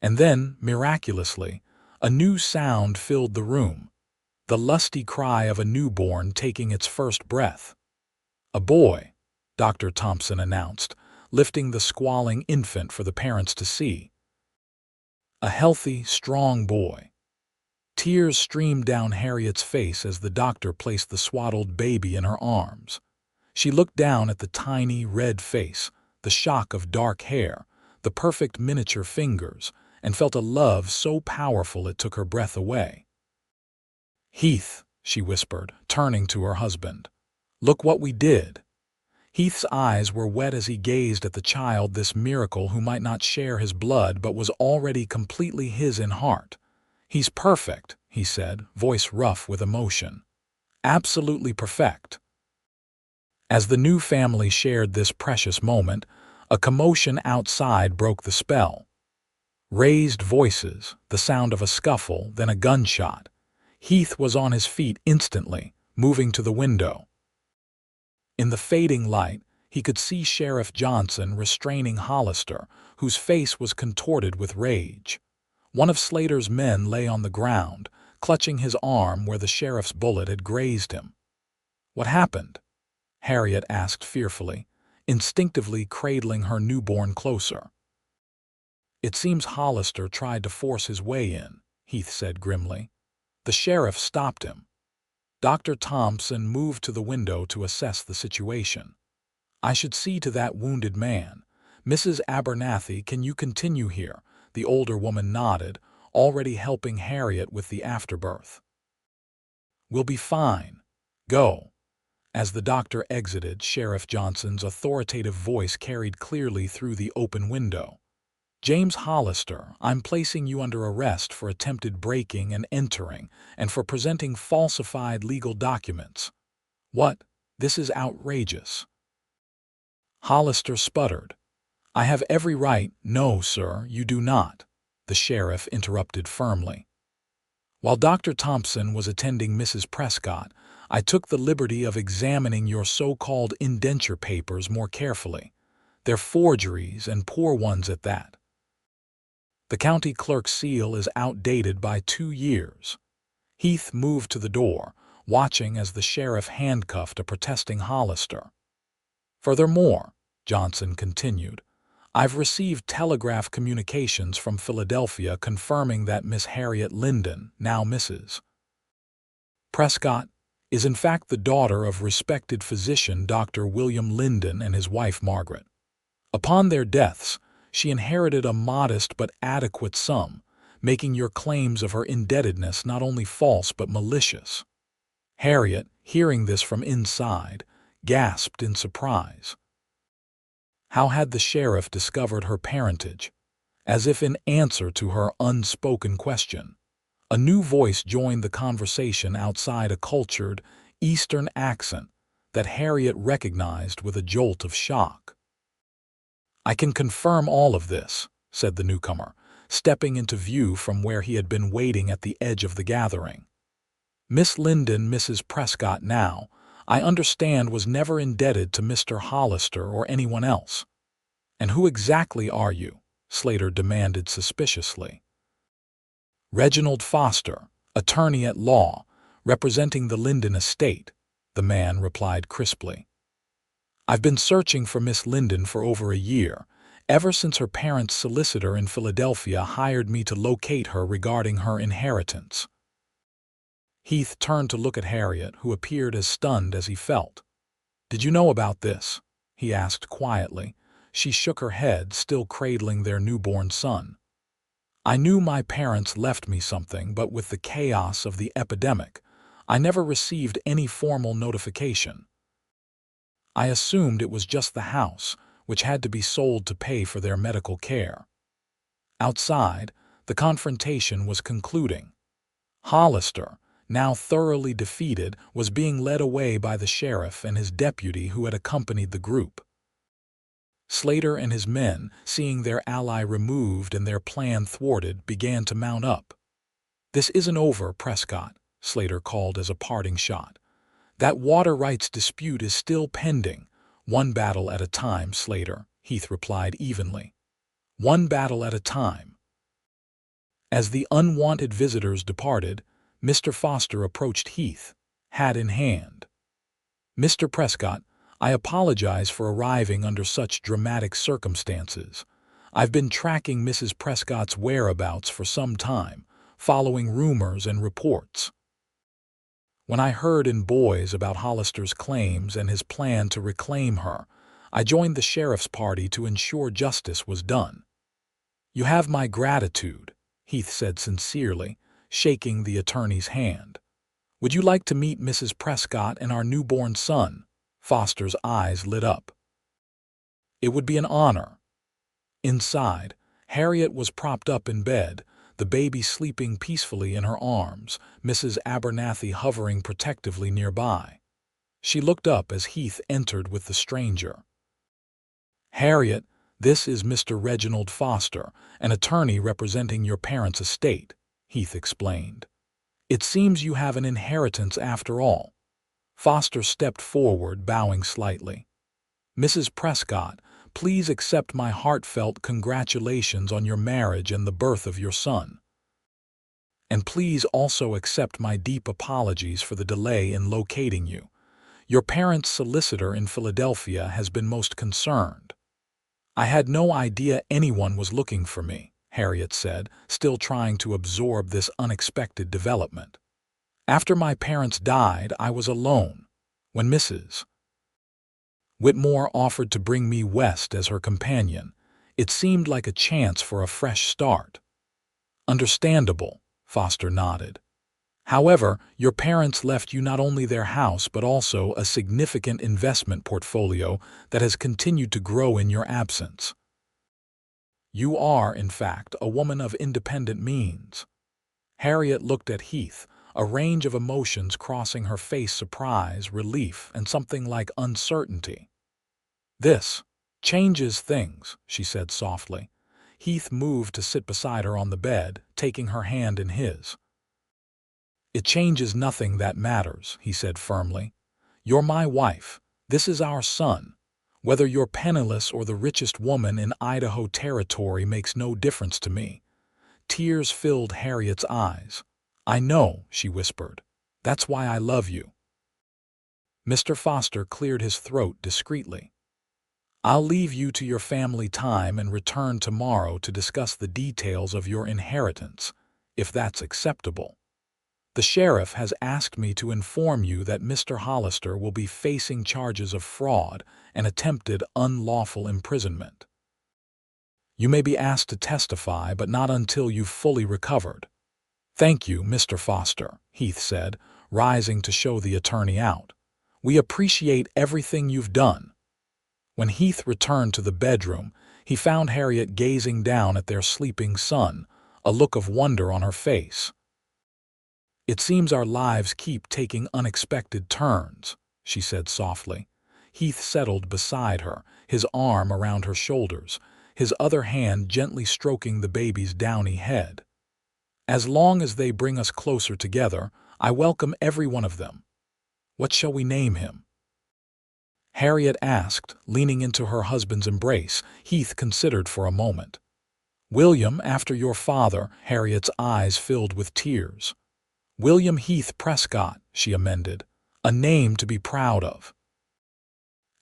And then, miraculously, a new sound filled the room, the lusty cry of a newborn taking its first breath. "A boy," Dr. Thompson announced, lifting the squalling infant for the parents to see. "A healthy, strong boy." Tears streamed down Harriet's face as the doctor placed the swaddled baby in her arms. She looked down at the tiny, red face, the shock of dark hair, the perfect miniature fingers, and felt a love so powerful it took her breath away. "Heath," she whispered, turning to her husband. "Look what we did." Heath's eyes were wet as he gazed at the child, this miracle who might not share his blood but was already completely his in heart. "He's perfect," he said, voice rough with emotion. "Absolutely perfect." As the new family shared this precious moment, a commotion outside broke the spell. Raised voices, the sound of a scuffle, then a gunshot. Heath was on his feet instantly, moving to the window. In the fading light, he could see Sheriff Johnson restraining Hollister, whose face was contorted with rage. One of Slater's men lay on the ground, clutching his arm where the sheriff's bullet had grazed him. "What happened?" Harriet asked fearfully, instinctively cradling her newborn closer. "It seems Hollister tried to force his way in," Heath said grimly. The sheriff stopped him. Dr. Thompson moved to the window to assess the situation. "I should see to that wounded man. Mrs. Abernathy, can you continue here? The older woman nodded, already helping Harriet with the afterbirth. We'll be fine. Go. As the doctor exited, Sheriff Johnson's authoritative voice carried clearly through the open window. James Hollister, I'm placing you under arrest for attempted breaking and entering and for presenting falsified legal documents. What? This is outrageous. Hollister sputtered. I have every right. No, sir, you do not, the sheriff interrupted firmly. While Dr. Thompson was attending Mrs. Prescott, I took the liberty of examining your so-called indenture papers more carefully. They're forgeries, and poor ones at that. The county clerk's seal is outdated by 2 years. Heath moved to the door, watching as the sheriff handcuffed a protesting Hollister. Furthermore, Johnson continued, I've received telegraph communications from Philadelphia confirming that Miss Harriet Linden, now Mrs. Prescott, is in fact the daughter of respected physician Dr. William Linden and his wife Margaret. Upon their deaths, she inherited a modest but adequate sum, making your claims of her indebtedness not only false but malicious. Harriet, hearing this from inside, gasped in surprise. How had the sheriff discovered her parentage? As if in answer to her unspoken question, a new voice joined the conversation outside a cultured, Eastern accent that Harriet recognized with a jolt of shock. I can confirm all of this, said the newcomer, stepping into view from where he had been waiting at the edge of the gathering. Miss Linden, Mrs. Prescott now, I understand, was never indebted to Mr. Hollister or anyone else. And who exactly are you? Slater demanded suspiciously. Reginald Foster, attorney at law, representing the Linden estate, the man replied crisply. I've been searching for Miss Linden for over a year, ever since her parents' solicitor in Philadelphia hired me to locate her regarding her inheritance. Heath turned to look at Harriet, who appeared as stunned as he felt. Did you know about this? He asked quietly. She shook her head, still cradling their newborn son. I knew my parents left me something, but with the chaos of the epidemic, I never received any formal notification. I assumed it was just the house, which had to be sold to pay for their medical care. Outside, the confrontation was concluding. Hollister, now thoroughly defeated, was being led away by the sheriff and his deputy who had accompanied the group. Slater and his men, seeing their ally removed and their plan thwarted, began to mount up. This isn't over, Prescott, Slater called as a parting shot. That water rights dispute is still pending. One battle at a time, Slater, Heath replied evenly. One battle at a time. As the unwanted visitors departed, Mr. Foster approached Heath, hat in hand. Mr. Prescott, I apologize for arriving under such dramatic circumstances. I've been tracking Mrs. Prescott's whereabouts for some time, following rumors and reports. When I heard in Boys about Hollister's claims and his plan to reclaim her, I joined the sheriff's party to ensure justice was done. You have my gratitude, Heath said sincerely, shaking the attorney's hand. Would you like to meet Mrs. Prescott and our newborn son? Foster's eyes lit up. It would be an honor. Inside, Harriet was propped up in bed, the baby sleeping peacefully in her arms, Mrs. Abernathy hovering protectively nearby. She looked up as Heath entered with the stranger. Harriet, this is Mr. Reginald Foster, an attorney representing your parents' estate, Heath explained. It seems you have an inheritance after all. Foster stepped forward, bowing slightly. Mrs. Prescott, please accept my heartfelt congratulations on your marriage and the birth of your son. And please also accept my deep apologies for the delay in locating you. Your parents' solicitor in Philadelphia has been most concerned. I had no idea anyone was looking for me, Harriet said, still trying to absorb this unexpected development. After my parents died, I was alone. When Mrs. Whitmore offered to bring me west as her companion. It seemed like a chance for a fresh start. Understandable, Foster nodded. However, your parents left you not only their house but also a significant investment portfolio that has continued to grow in your absence. You are, in fact, a woman of independent means. Harriet looked at Heath, a range of emotions crossing her face: surprise, relief, and something like uncertainty. This changes things, she said softly. Heath moved to sit beside her on the bed, taking her hand in his. It changes nothing that matters, he said firmly. You're my wife. This is our son. Whether you're penniless or the richest woman in Idaho territory makes no difference to me. Tears filled Harriet's eyes. I know, she whispered. That's why I love you. Mr. Foster cleared his throat discreetly. I'll leave you to your family time and return tomorrow to discuss the details of your inheritance, if that's acceptable. The sheriff has asked me to inform you that Mr. Hollister will be facing charges of fraud and attempted unlawful imprisonment. You may be asked to testify, but not until you've fully recovered. Thank you, Mr. Foster, Heath said, rising to show the attorney out. We appreciate everything you've done. When Heath returned to the bedroom, he found Harriet gazing down at their sleeping son, a look of wonder on her face. It seems our lives keep taking unexpected turns, she said softly. Heath settled beside her, his arm around her shoulders, his other hand gently stroking the baby's downy head. As long as they bring us closer together, I welcome every one of them. What shall we name him? Harriet asked, leaning into her husband's embrace. Heath considered for a moment. William, after your father. Harriet's eyes filled with tears. William Heath Prescott, she amended, a name to be proud of.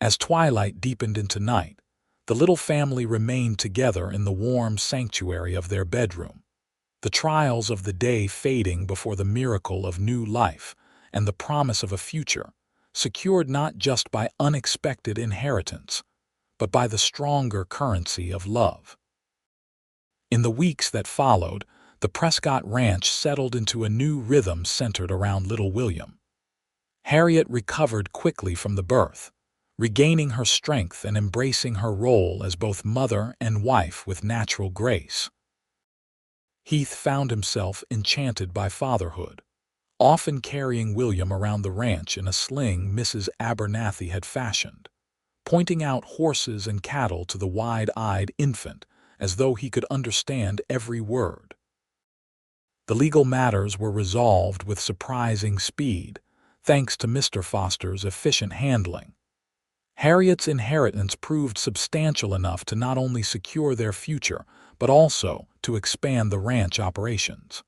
As twilight deepened into night, the little family remained together in the warm sanctuary of their bedroom, the trials of the day fading before the miracle of new life and the promise of a future, secured not just by unexpected inheritance, but by the stronger currency of love. In the weeks that followed, the Prescott Ranch settled into a new rhythm centered around little William. Harriet recovered quickly from the birth, regaining her strength and embracing her role as both mother and wife with natural grace. Heath found himself enchanted by fatherhood, often carrying William around the ranch in a sling Mrs. Abernathy had fashioned, pointing out horses and cattle to the wide-eyed infant as though he could understand every word. The legal matters were resolved with surprising speed, thanks to Mr. Foster's efficient handling. Harriet's inheritance proved substantial enough to not only secure their future, but also to expand the ranch operations.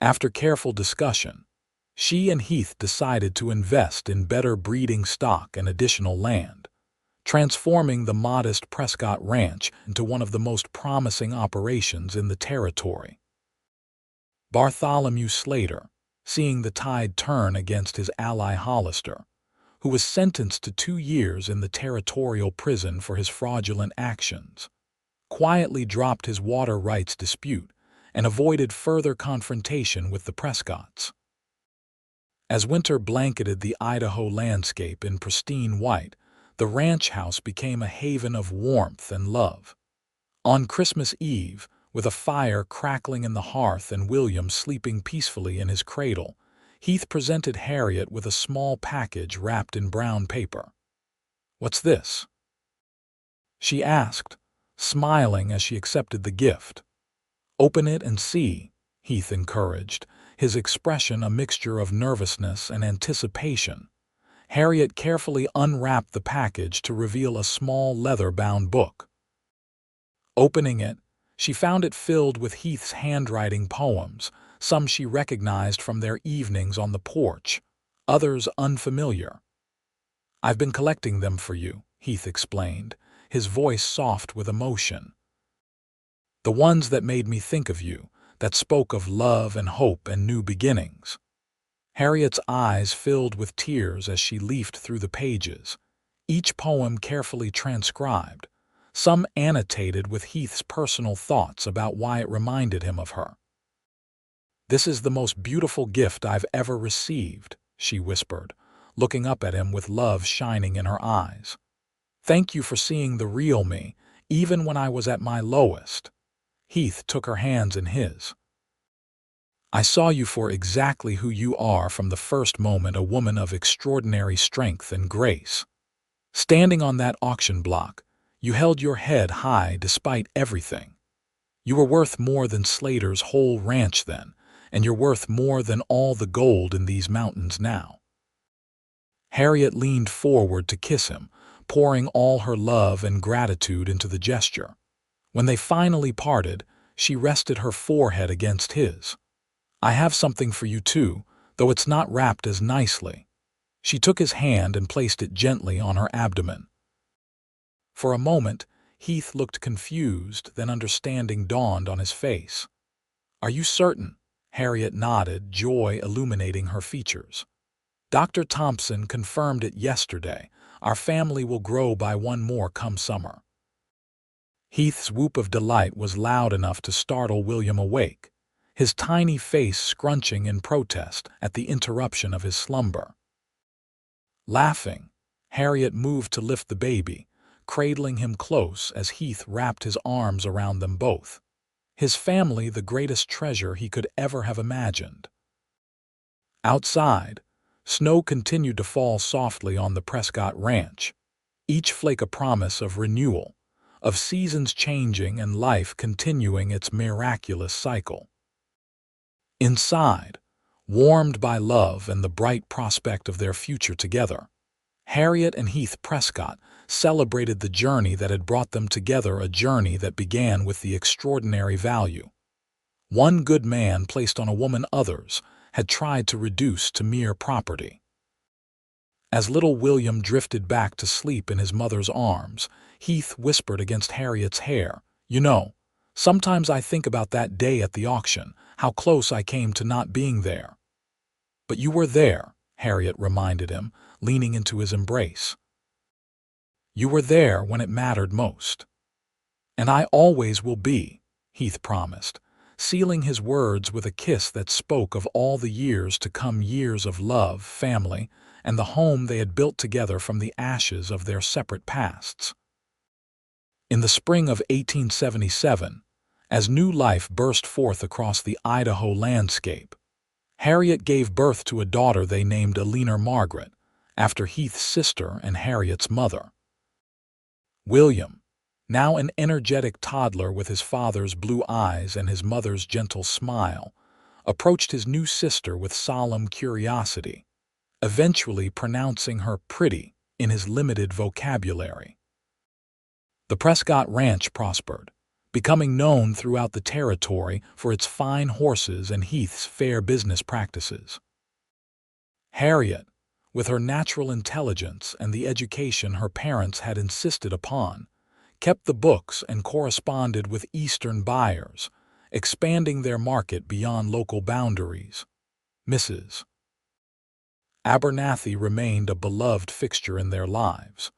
After careful discussion, she and Heath decided to invest in better breeding stock and additional land, transforming the modest Prescott Ranch into one of the most promising operations in the territory. Bartholomew Slater, seeing the tide turn against his ally Hollister, who was sentenced to 2 years in the territorial prison for his fraudulent actions, quietly dropped his water rights dispute and avoided further confrontation with the Prescotts. As winter blanketed the Idaho landscape in pristine white, the ranch house became a haven of warmth and love. On Christmas Eve, with a fire crackling in the hearth and William sleeping peacefully in his cradle, Heath presented Harriet with a small package wrapped in brown paper. "What's this?" she asked, smiling as she accepted the gift. "Open it and see," Heath encouraged, his expression a mixture of nervousness and anticipation. Harriet carefully unwrapped the package to reveal a small leather-bound book. Opening it, she found it filled with Heath's handwriting poems, some she recognized from their evenings on the porch, others unfamiliar. "I've been collecting them for you," Heath explained, his voice soft with emotion. "The ones that made me think of you, that spoke of love and hope and new beginnings." Harriet's eyes filled with tears as she leafed through the pages, each poem carefully transcribed, some annotated with Heath's personal thoughts about why it reminded him of her. "This is the most beautiful gift I've ever received," she whispered, looking up at him with love shining in her eyes. "Thank you for seeing the real me, even when I was at my lowest." Heath took her hands in his. "I saw you for exactly who you are from the first moment, a woman of extraordinary strength and grace. Standing on that auction block, you held your head high despite everything. You were worth more than Slater's whole ranch then, and you're worth more than all the gold in these mountains now." Harriet leaned forward to kiss him, pouring all her love and gratitude into the gesture. When they finally parted, she rested her forehead against his. "I have something for you too, though it's not wrapped as nicely." She took his hand and placed it gently on her abdomen. For a moment, Heath looked confused, then understanding dawned on his face. "Are you certain?" Harriet nodded, joy illuminating her features. "Dr. Thompson confirmed it yesterday. Our family will grow by one more come summer." Heath's whoop of delight was loud enough to startle William awake, his tiny face scrunching in protest at the interruption of his slumber. Laughing, Harriet moved to lift the baby, cradling him close as Heath wrapped his arms around them both. His family the greatest treasure he could ever have imagined. Outside, snow continued to fall softly on the Prescott ranch, each flake a promise of renewal, of seasons changing and life continuing its miraculous cycle. Inside, warmed by love and the bright prospect of their future together, Harriet and Heath Prescott celebrated the journey that had brought them together, a journey that began with the extraordinary value one good man placed on a woman others had tried to reduce to mere property. As little William drifted back to sleep in his mother's arms, Heath whispered against Harriet's hair, "You know, sometimes I think about that day at the auction, how close I came to not being there." "But you were there," Harriet reminded him, leaning into his embrace. "You were there when it mattered most." "And I always will be," Heath promised, sealing his words with a kiss that spoke of all the years to come, years of love, family, and the home they had built together from the ashes of their separate pasts. In the spring of 1877, as new life burst forth across the Idaho landscape, Harriet gave birth to a daughter they named Eleanor Margaret, after Heath's sister and Harriet's mother. William, now an energetic toddler with his father's blue eyes and his mother's gentle smile, approached his new sister with solemn curiosity, eventually pronouncing her pretty in his limited vocabulary. The Prescott Ranch prospered, becoming known throughout the territory for its fine horses and Heath's fair business practices. Harriet, with her natural intelligence and the education her parents had insisted upon, kept the books and corresponded with Eastern buyers, expanding their market beyond local boundaries. Mrs. Abernathy remained a beloved fixture in their lives,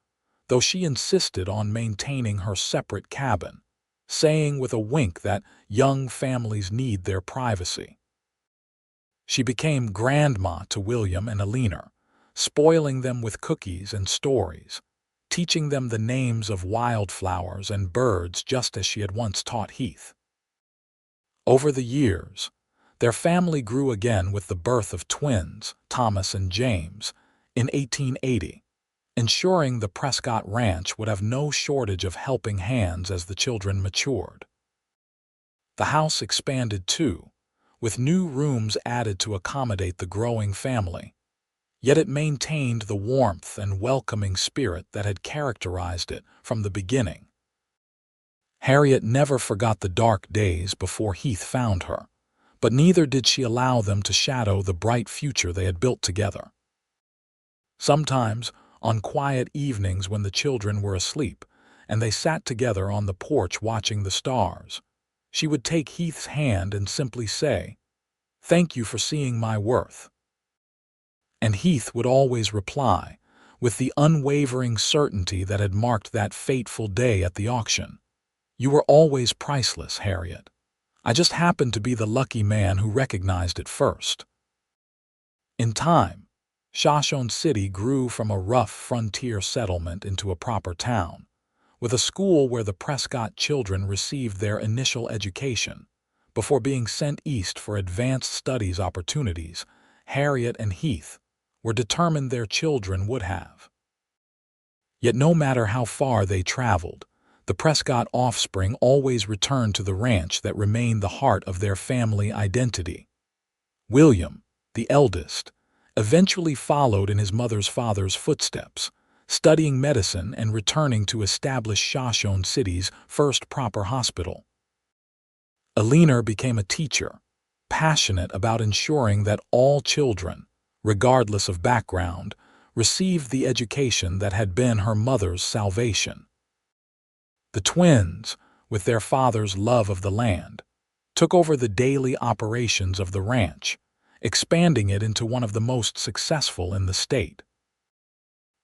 though she insisted on maintaining her separate cabin, saying with a wink that young families need their privacy. She became grandma to William and Eleanor, spoiling them with cookies and stories, teaching them the names of wildflowers and birds just as she had once taught Heath. Over the years, their family grew again with the birth of twins, Thomas and James, in 1880, ensuring the Prescott Ranch would have no shortage of helping hands as the children matured. The house expanded too, with new rooms added to accommodate the growing family, yet it maintained the warmth and welcoming spirit that had characterized it from the beginning. Harriet never forgot the dark days before Heath found her, but neither did she allow them to shadow the bright future they had built together. Sometimes, on quiet evenings when the children were asleep and they sat together on the porch watching the stars, she would take Heath's hand and simply say, "Thank you for seeing my worth." And Heath would always reply, with the unwavering certainty that had marked that fateful day at the auction. "You were always priceless, Harriet. I just happened to be the lucky man who recognized it first." In time, Shoshone City grew from a rough frontier settlement into a proper town, with a school where the Prescott children received their initial education. Before being sent east for advanced studies opportunities, Harriet and Heath were determined their children would have. Yet no matter how far they traveled, the Prescott offspring always returned to the ranch that remained the heart of their family identity. William, the eldest, eventually followed in his mother's father's footsteps, studying medicine and returning to establish Shoshone City's first proper hospital. Alina became a teacher, passionate about ensuring that all children, regardless of background, received the education that had been her mother's salvation. The twins, with their father's love of the land, took over the daily operations of the ranch, expanding it into one of the most successful in the state.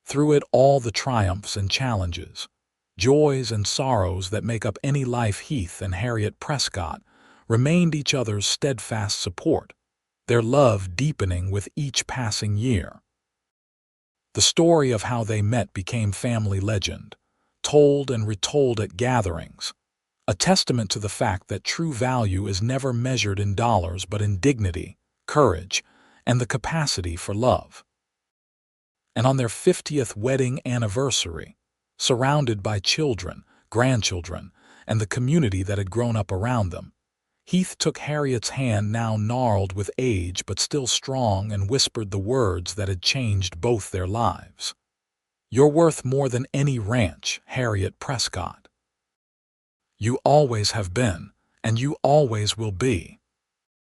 Through it all, the triumphs and challenges, joys and sorrows that make up any life, Heath and Harriet Prescott remained each other's steadfast support, their love deepening with each passing year. The story of how they met became family legend, told and retold at gatherings, a testament to the fact that true value is never measured in dollars but in dignity, courage, and the capacity for love. And on their 50th wedding anniversary, surrounded by children, grandchildren, and the community that had grown up around them, Heath took Harriet's hand, now gnarled with age but still strong, and whispered the words that had changed both their lives. "You're worth more than any ranch, Harriet Prescott. You always have been, and you always will be."